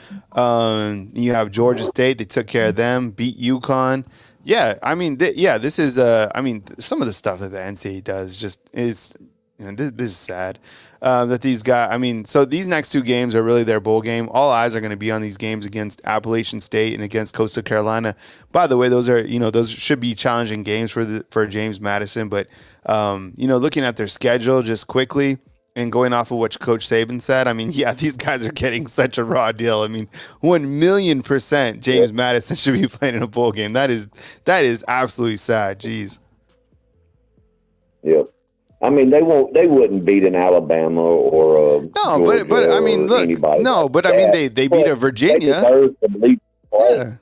A: You have Georgia State. They took care of them. Beat UConn. Yeah, I mean, this is. I mean, some of the stuff that the NCAA does is this is sad. That these guys. I mean, so these next 2 games are really their bowl game. All eyes are going to be on these games against Appalachian State and against Coastal Carolina. By the way, those are those should be challenging games for James Madison. But looking at their schedule just quickly and going off of what Coach Saban said, I mean, yeah, these guys are getting such a raw deal. I mean, 1,000,000% James Madison should be playing in a bowl game. That is absolutely sad. Jeez.
C: Yep. I mean, they wouldn't beat an Alabama or
A: no, but I mean, look, anybody. No, but I mean, they beat a Virginia.
C: They deserve to at least play.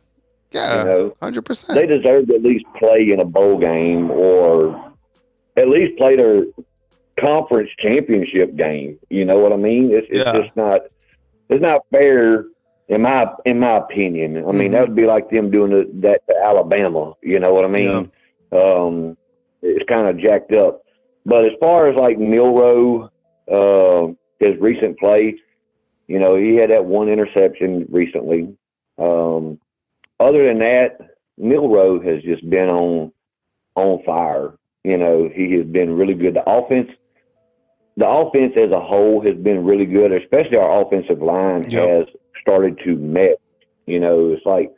A: Yeah, 100%.
C: They deserve to at least play in a bowl game, or at least play their conference championship game. You know what I mean? It's just not. It's not fair, in my opinion. I mean, that would be like them doing that to Alabama. You know what I mean? Yeah. It's kind of jacked up. But as far as like Milroe, his recent play, You know, he had that one interception recently. Other than that, Milroe has just been on fire. You know, he has been really good. The offense as a whole has been really good, especially our offensive line has started to mesh. You know, it's like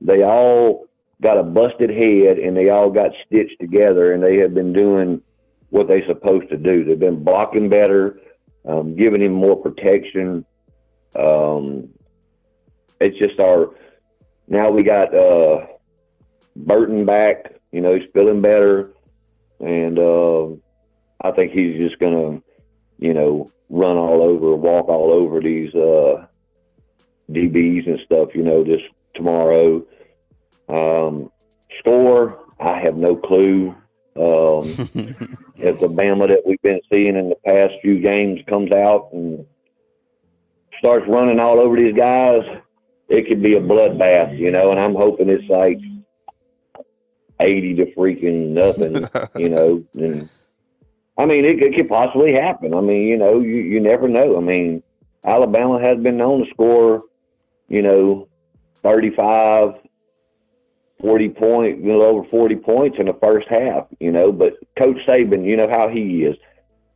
C: they all got a busted head and they all got stitched together, and they have been doing what they're supposed to do. They've been blocking better, giving him more protection. It's just now we got Burton back. You know, he's feeling better, and I think he's just gonna, you know, walk all over these DBs and stuff. You know, this tomorrow. Score, I have no clue. If the Bama that we've been seeing in the past few games comes out and starts running all over these guys, it could be a bloodbath, you know, and I'm hoping it's like 80 to freaking nothing, you know. And I mean, it could possibly happen. I mean, you know, you never know. I mean, Alabama has been known to score, you know, 35, 40 points, a little over 40 points in the first half, you know. But Coach Saban, you know how he is.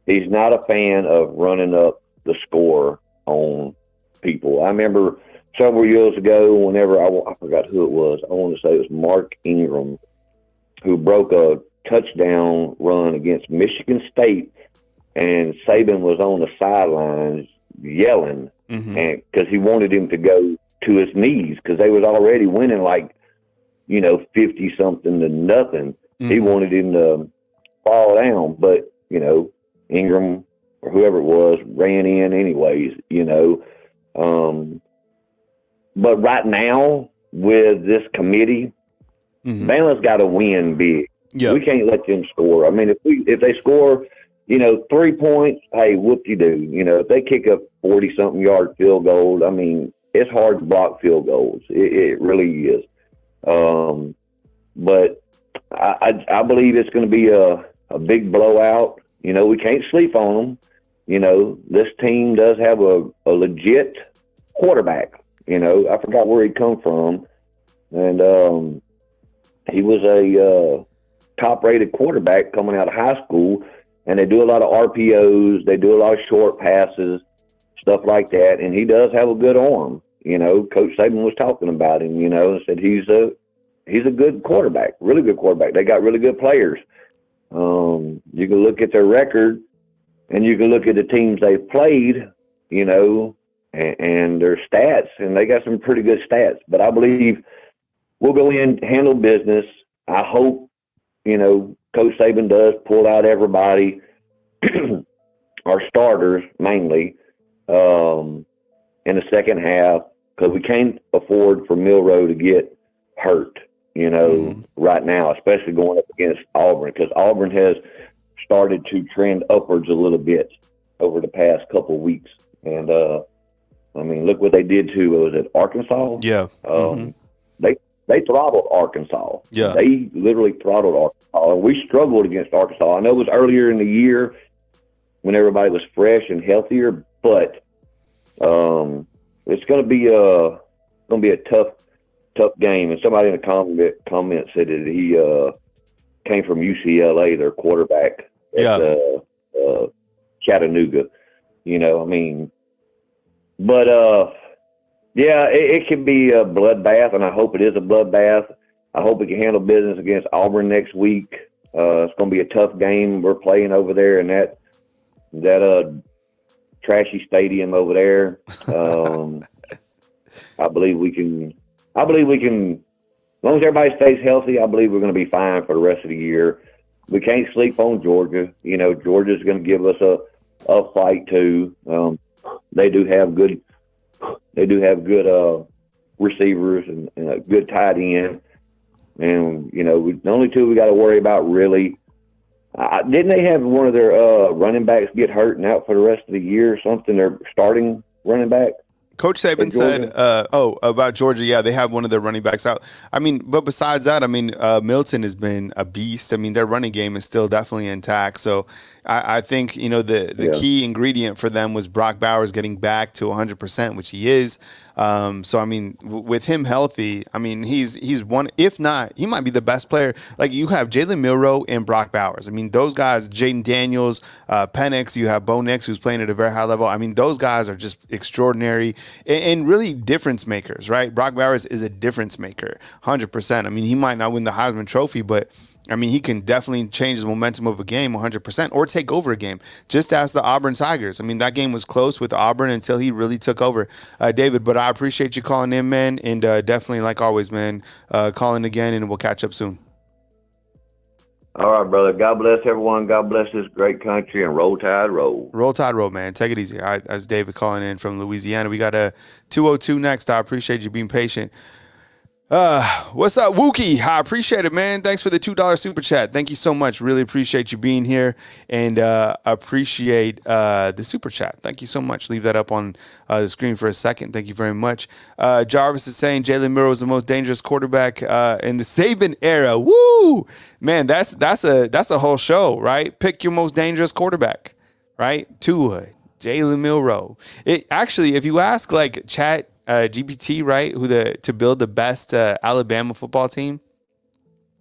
C: He's not a fan of running up the score on people. I remember several years ago, whenever I forgot who it was. I want to say it was Mark Ingram, who broke a touchdown run against Michigan State, and Saban was on the sidelines yelling, and because he wanted him to go to his knees because they was already winning like, you know, 50-something to nothing. He wanted him to fall down, but, you know, Ingram or whoever it was ran in anyways, you know. But right now with this committee, Bama's got to win big. Yep. We can't let them score. I mean, if they score, you know, 3 points, hey, whoop-de-doo. You know, if they kick a 40-something yard field goal, I mean, it's hard to block field goals. It really is. But I believe it's going to be a big blowout. You know, we can't sleep on them. You know, this team does have a legit quarterback. You know, I forgot where he come from. And he was a top-rated quarterback coming out of high school, and they do a lot of RPOs. They do a lot of short passes, stuff like that, and he does have a good arm. You know, Coach Saban was talking about him, you know, and said he's a good quarterback, really good quarterback. They got really good players. You can look at their record, and you can look at the teams they've played, you know, and their stats, and they got some pretty good stats. But I believe we'll go in, handle business. I hope, you know, Coach Saban does pull out everybody, our starters mainly, in the second half, because we can't afford for Milroe to get hurt, you know, right now, especially going up against Auburn, because Auburn has started to trend upwards a little bit over the past couple of weeks. And, I mean, look what they did to, was it Arkansas?
A: Yeah.
C: They throttled Arkansas.
A: Yeah.
C: They literally throttled Arkansas. And we struggled against Arkansas. I know it was earlier in the year when everybody was fresh and healthier, but it's going to be a tough game. And somebody in the comment said that he came from UCLA, their quarterback at Chattanooga. You know, I mean, but yeah, it can be a bloodbath, and I hope it is a bloodbath. I hope we can handle business against Auburn next week. It's going to be a tough game. We're playing over there in that trashy stadium over there. I believe we can. As long as everybody stays healthy, I believe we're going to be fine for the rest of the year. We can't sleep on Georgia. You know, Georgia's going to give us a fight too. They do have good receivers and a good tight end. And, you know, the only two we got to worry about really. Didn't they have one of their running backs get hurt and out for the rest of the year or something? Their starting running back?
A: Coach Saban said, about Georgia, yeah, they have one of their running backs out. I mean, but besides that, I mean, Milton has been a beast. I mean, their running game is still definitely intact. So I think, the key ingredient for them was Brock Bowers getting back to 100%, which he is. So, I mean, with him healthy, I mean, he's one, if not, he might be the best player. Like, you have Jalen Milroe and Brock Bowers. I mean, those guys, Jaden Daniels, Penix, you have Bo Nix, who's playing at a very high level. I mean, those guys are just extraordinary and really difference makers, right? Brock Bowers is a difference maker, 100%. I mean, he might not win the Heisman Trophy, but I mean, he can definitely change the momentum of a game 100% or take over a game. Just ask the Auburn Tigers. I mean, that game was close with Auburn until he really took over. David, but I appreciate you calling in, man, and definitely, like always, man, calling again, and we'll catch up soon.
C: All right, brother. God bless everyone. God bless this great country, and roll tide, roll.
A: Roll tide, roll, man. Take it easy. All right, that's David calling in from Louisiana. We got a 202 next. I appreciate you being patient. What's up, Wookie? I appreciate it, man. Thanks for the $2 super chat. Thank you so much. Really appreciate you being here, and appreciate the super chat. Thank you so much. Leave that up on the screen for a second. Thank you very much. Jarvis is saying Jalen Milroe is the most dangerous quarterback in the Saban era. Woo, man, that's a whole show, right? Pick your most dangerous quarterback, right? Tua, Jalen Milroe. It actually, if you ask like Chat GPT, right, to build the best Alabama football team,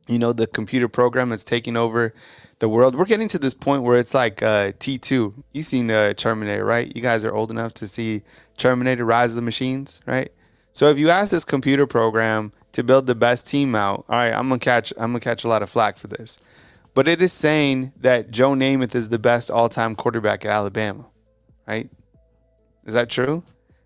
A: the computer program that's taking over the world. We're getting to this point where it's like T2. You've seen Terminator, right? You guys are old enough to see Terminator: Rise of the Machines, right? So if you ask this computer program to build the best team out, all right, I'm gonna catch a lot of flack for this, but it is saying that Joe Namath is the best all-time quarterback at Alabama, right? Is that true?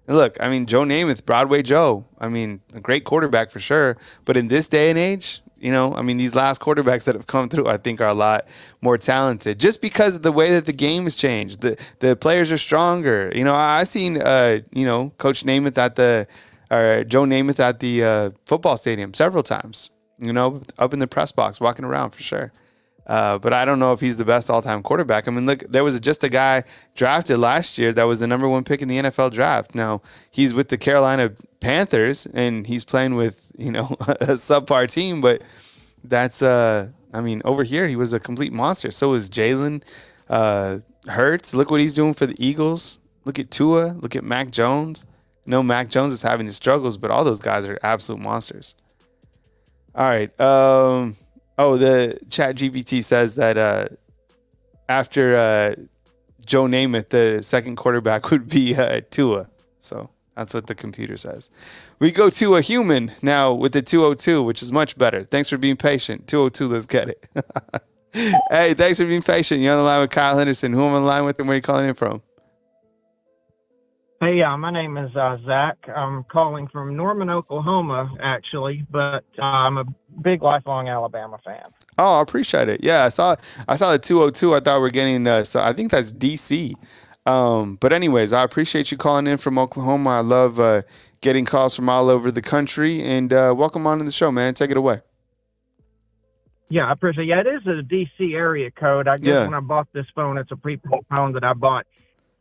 A: Look, I mean, Joe Namath, Broadway Joe, I mean, a great quarterback for sure. But in this day and age, I mean, these last quarterbacks that have come through, I think, are a lot more talented just because of the way that the game has changed. The players are stronger. I seen, Coach Namath Joe Namath at the football stadium several times, up in the press box, walking around for sure. But I don't know if he's the best all-time quarterback. I mean, look, there was just a guy drafted last year that was the #1 pick in the NFL draft. Now, he's with the Carolina Panthers, and he's playing with, a subpar team. But that's, I mean, over here, he was a complete monster. So is Jalen Hurts. Look what he's doing for the Eagles. Look at Tua. Look at Mac Jones. Mac Jones is having his struggles, but all those guys are absolute monsters. All right. The Chat GPT says that after Joe Namath, the second quarterback would be Tua. So that's what the computer says. We go to a human now with the 202, which is much better. Thanks for being patient. 202, let's get it. Hey, thanks for being patient. You're on the line with Kyle Henderson. Who am I on the line with and where are you calling in from?
D: Hey, my name is Zach. I'm calling from Norman, Oklahoma, actually, but I'm a big lifelong Alabama fan.
A: Oh, I appreciate it. Yeah, I saw the 202. I thought we're getting so I think that's DC. But anyways, I appreciate you calling in from Oklahoma. I love getting calls from all over the country, and welcome on to the show, man. Take it away.
D: Yeah, I appreciate it. Yeah, it is a DC area code. I guess when I bought this phone, it's a prepaid phone that I bought.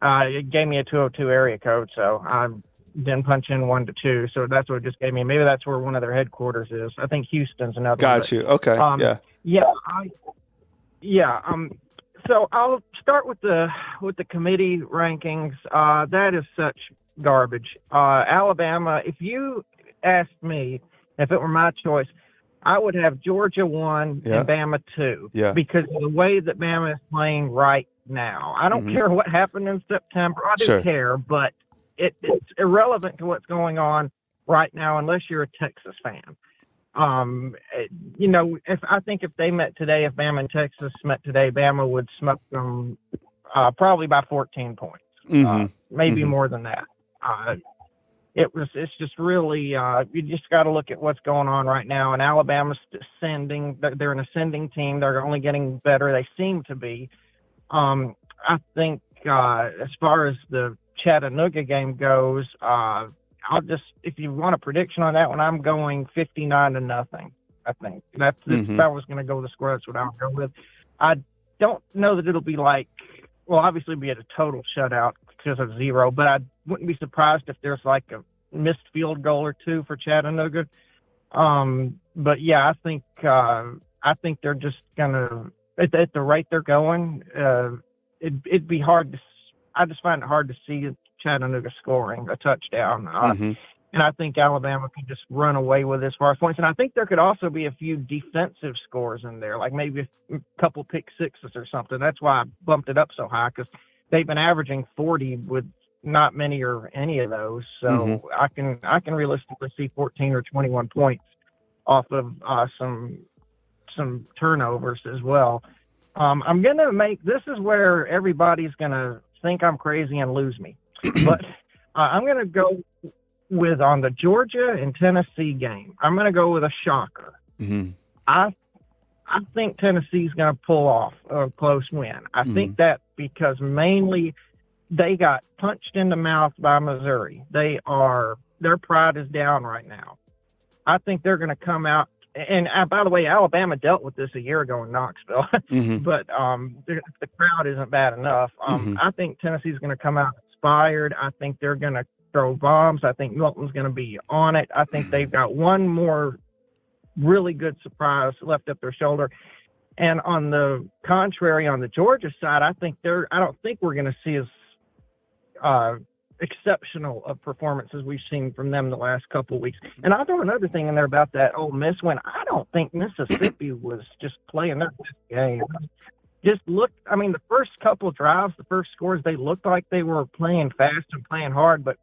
D: It gave me a 202 area code, so I didn't punch in 1 to 2. So that's what it just gave me. Maybe that's where one of their headquarters is. I think Houston's another.
A: Got you. Okay.
D: So I'll start with the committee rankings. That is such garbage. Alabama. If you asked me, if it were my choice, I would have Georgia 1 and Bama 2. Yeah. Because of the way that Bama is playing right now. I don't care what happened in September. I do care, but it's irrelevant to what's going on right now unless you're a Texas fan. If they met today, if Bama and Texas met today, Bama would smoke them probably by 14 points, maybe more than that. It's just really, you just got to look at what's going on right now. And Alabama's ascending. They're an ascending team. They're only getting better. They seem to be. I think as far as the Chattanooga game goes, if you want a prediction on that one, I'm going 59-0. I think if I was going to go with the score, that's what I would go with. I don't know that it'll be obviously be at a total shutout just a 0. But I wouldn't be surprised if there's like a missed field goal or 2 for Chattanooga. But yeah, I think they're just gonna at the rate they're going. It'd be hard to. I just find it hard to see Chattanooga scoring a touchdown. And I think Alabama could just run away with as far as points. And I think there could also be a few defensive scores in there, like maybe a couple pick sixes or something. That's why I bumped it up so high, because they've been averaging 40 with not many or any of those. So I can realistically see 14 or 21 points off of some turnovers as well. I'm going to make – this is where everybody's going to think I'm crazy and lose me. But I'm going to go – with on the Georgia and Tennessee game, I'm going to go with a shocker. I think Tennessee's going to pull off a close win. I think that because mainly they got punched in the mouth by Missouri. Their pride is down right now. I think they're going to come out. And by the way, Alabama dealt with this a year ago in Knoxville, but the crowd isn't bad enough. I think Tennessee's going to come out inspired. I think they're going to throw bombs. I think Milton's going to be on it. I think they've got one more really good surprise left up their shoulder. And on the contrary, on the Georgia side, I don't think we're going to see as exceptional of performances we've seen from them the last couple of weeks. And I'll throw another thing in there about that Ole Miss win. I don't think Mississippi was just playing their best game. The first couple drives, the first scores, they looked like they were playing fast and playing hard, but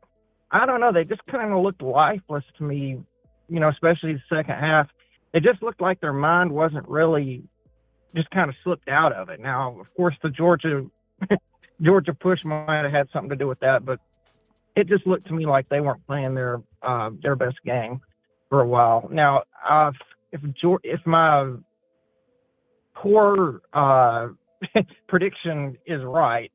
D: I don't know. They just kind of looked lifeless to me, especially the second half. It just looked like their mind wasn't really, just kind of slipped out of it. Now, of course, the Georgia push might have had something to do with that, but it just looked to me like they weren't playing their best game for a while. Now, if my poor prediction is right,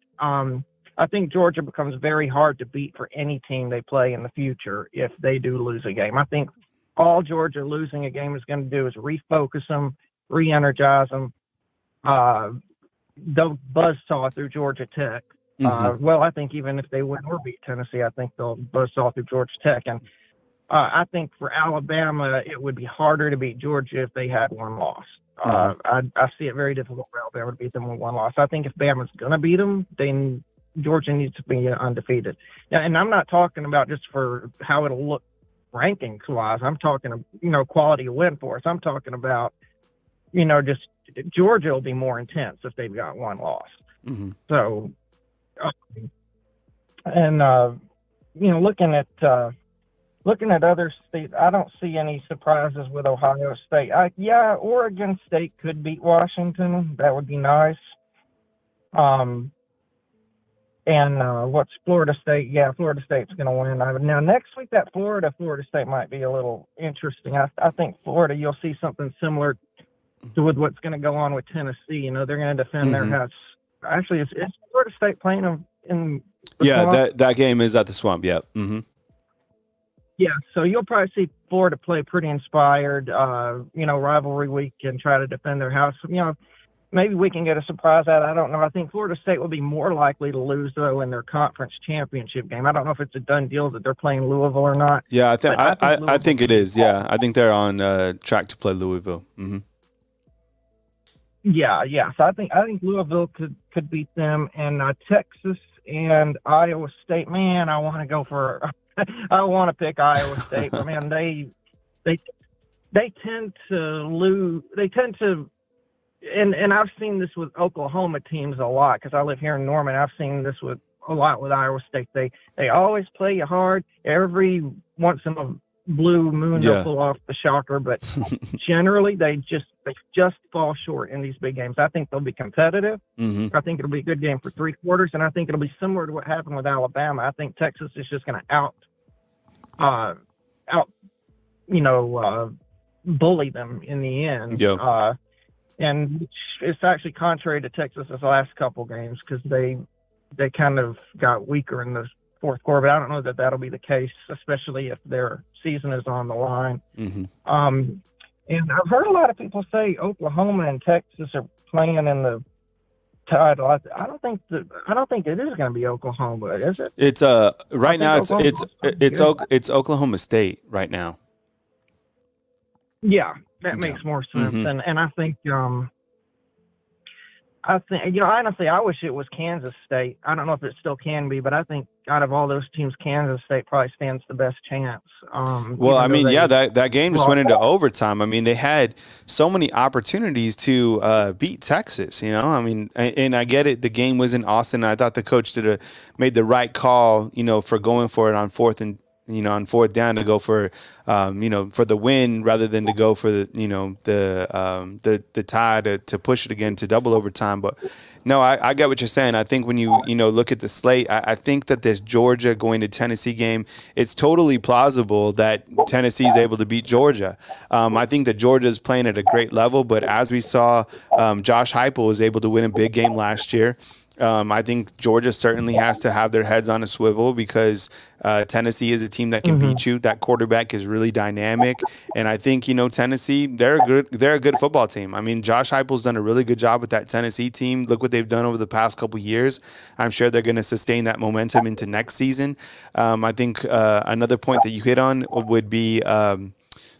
D: I think Georgia becomes very hard to beat for any team they play in the future if they do lose a game. I think all Georgia losing a game is going to do is refocus them, re-energize them. They'll buzzsaw through Georgia Tech. I think even if they win or beat Tennessee, I think they'll buzzsaw through Georgia Tech. And I think for Alabama, it would be harder to beat Georgia if they had one loss. I see it very difficult for Alabama to beat them with one loss. I think if Bama's going to beat them, then Georgia needs to be undefeated. Now, and I'm not talking about just for how it'll look rankings-wise. I'm talking, quality of win for us. I'm talking about, just Georgia will be more intense if they've got one loss. So, looking at other states, I don't see any surprises with Ohio State. Oregon State could beat Washington. That would be nice. What's Florida State? Yeah, Florida State's going to win. Now, next week, that Florida State might be a little interesting. I think Florida, you'll see something similar to with what's going to go on with Tennessee. They're going to defend their house. Actually, is Florida State playing them in the Swamp?
A: that game is at the Swamp, yeah.
D: Yeah, so you'll probably see Florida play pretty inspired, rivalry week and try to defend their house. Maybe we can get a surprise out. I don't know. I think Florida State will be more likely to lose, though, in their conference championship game. I don't know if it's a done deal that they're playing Louisville or not.
A: Yeah, I think it is. Yeah, I think they're on track to play Louisville.
D: Yeah. So I think Louisville could beat them, and Texas and Iowa State. Man, I want to go for. I want to pick Iowa State, but man, they tend to lose. They tend to. And I've seen this with Oklahoma teams a lot because I live here in Norman. I've seen this a lot with Iowa State. They always play you hard. Every once in a blue moon they'll pull off the shocker, but generally they just fall short in these big games. I think they'll be competitive. I think it'll be a good game for 3 quarters, and I think it'll be similar to what happened with Alabama. I think Texas is just going to bully them in the end. And it's actually contrary to Texas's last couple games because they kind of got weaker in the fourth quarter. But I don't know that that'll be the case, especially if their season is on the line. And I've heard a lot of people say Oklahoma and Texas are playing in the title. I don't think it is going to be Oklahoma, is it?
A: It's right now it's Oklahoma State right now.
D: Yeah, that makes more sense.
A: Mm-hmm.
D: And I think honestly, I wish it was Kansas State. I don't know if it still can be, but I think out of all those teams, Kansas State probably stands the best chance.
A: Well, I mean, that game just went into overtime. I mean, they had so many opportunities to beat Texas, you know. I mean, and I get it. The game was in Austin. I thought the coach made the right call, you know, for going for it on fourth down to go for, for the win rather than to go for the tie to push it again to double overtime. But no, I get what you're saying. I think when you look at the slate, I think that this Georgia going to Tennessee game, it's totally plausible that Tennessee is able to beat Georgia. I think that Georgia is playing at a great level, but as we saw, Josh Heupel was able to win a big game last year. I think Georgia certainly has to have their heads on a swivel because Tennessee is a team that can beat you. That quarterback is really dynamic, and I think Tennessee they're a good football team. I mean, Josh Heupel's done a really good job with that Tennessee team. Look what they've done over the past couple years. I'm sure they're going to sustain that momentum into next season. I think another point that you hit on would be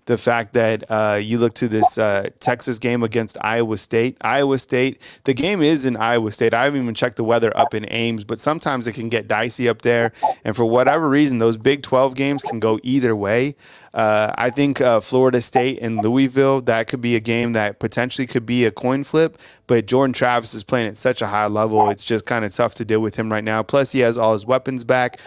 A: the fact that you look to this Texas game against Iowa State. Iowa State, the game is in Iowa State. I haven't even checked the weather up in Ames, but sometimes it can get dicey up there. And for whatever reason, those Big 12 games can go either way. I think Florida State and Louisville, that could be a game that potentially could be a coin flip. But Jordan Travis is playing at such a high level. It's just kind of tough to deal with him right now. Plus, he has all his weapons back.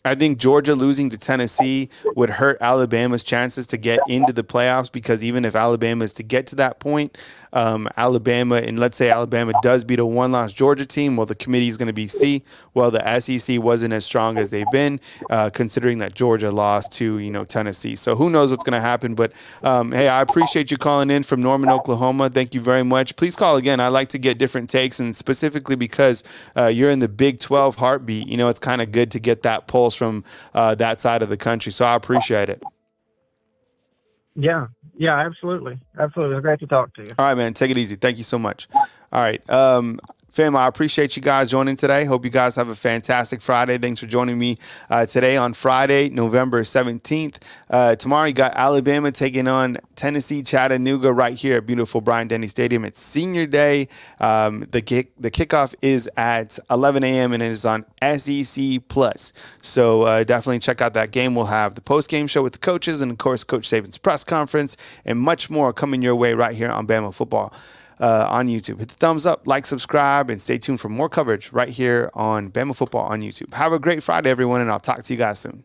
A: I think Georgia losing to Tennessee would hurt Alabama's chances to get into the playoffs because even if Alabama is to get to that point, Alabama, and let's say Alabama does beat a one-loss Georgia team, well, the committee is going to be C. Well, the SEC wasn't as strong as they've been, considering that Georgia lost to, Tennessee. So who knows what's going to happen. But, hey, I appreciate you calling in from Norman, Oklahoma. Thank you very much. Please call again. I like to get different takes, and specifically because you're in the Big 12 heartbeat, it's kind of good to get that pulse from that side of the country. So I appreciate it.
D: Yeah, absolutely. Absolutely. It's great to talk to you.
A: All right, man. Take it easy. Thank you so much. All right. Fam, I appreciate you guys joining today. Hope you guys have a fantastic Friday. Thanks for joining me today on Friday, November 17th. Tomorrow, you got Alabama taking on Tennessee, Chattanooga right here at beautiful Bryant-Denny Stadium. It's senior day. The kickoff is at 11 a.m. and it is on SEC+. So definitely check out that game. We'll have the post-game show with the coaches and, of course, Coach Saban's press conference and much more coming your way right here on Bama Football. On YouTube. Hit the thumbs up, like, subscribe, and stay tuned for more coverage right here on Bama Football on YouTube. Have a great Friday, everyone, and I'll talk to you guys soon.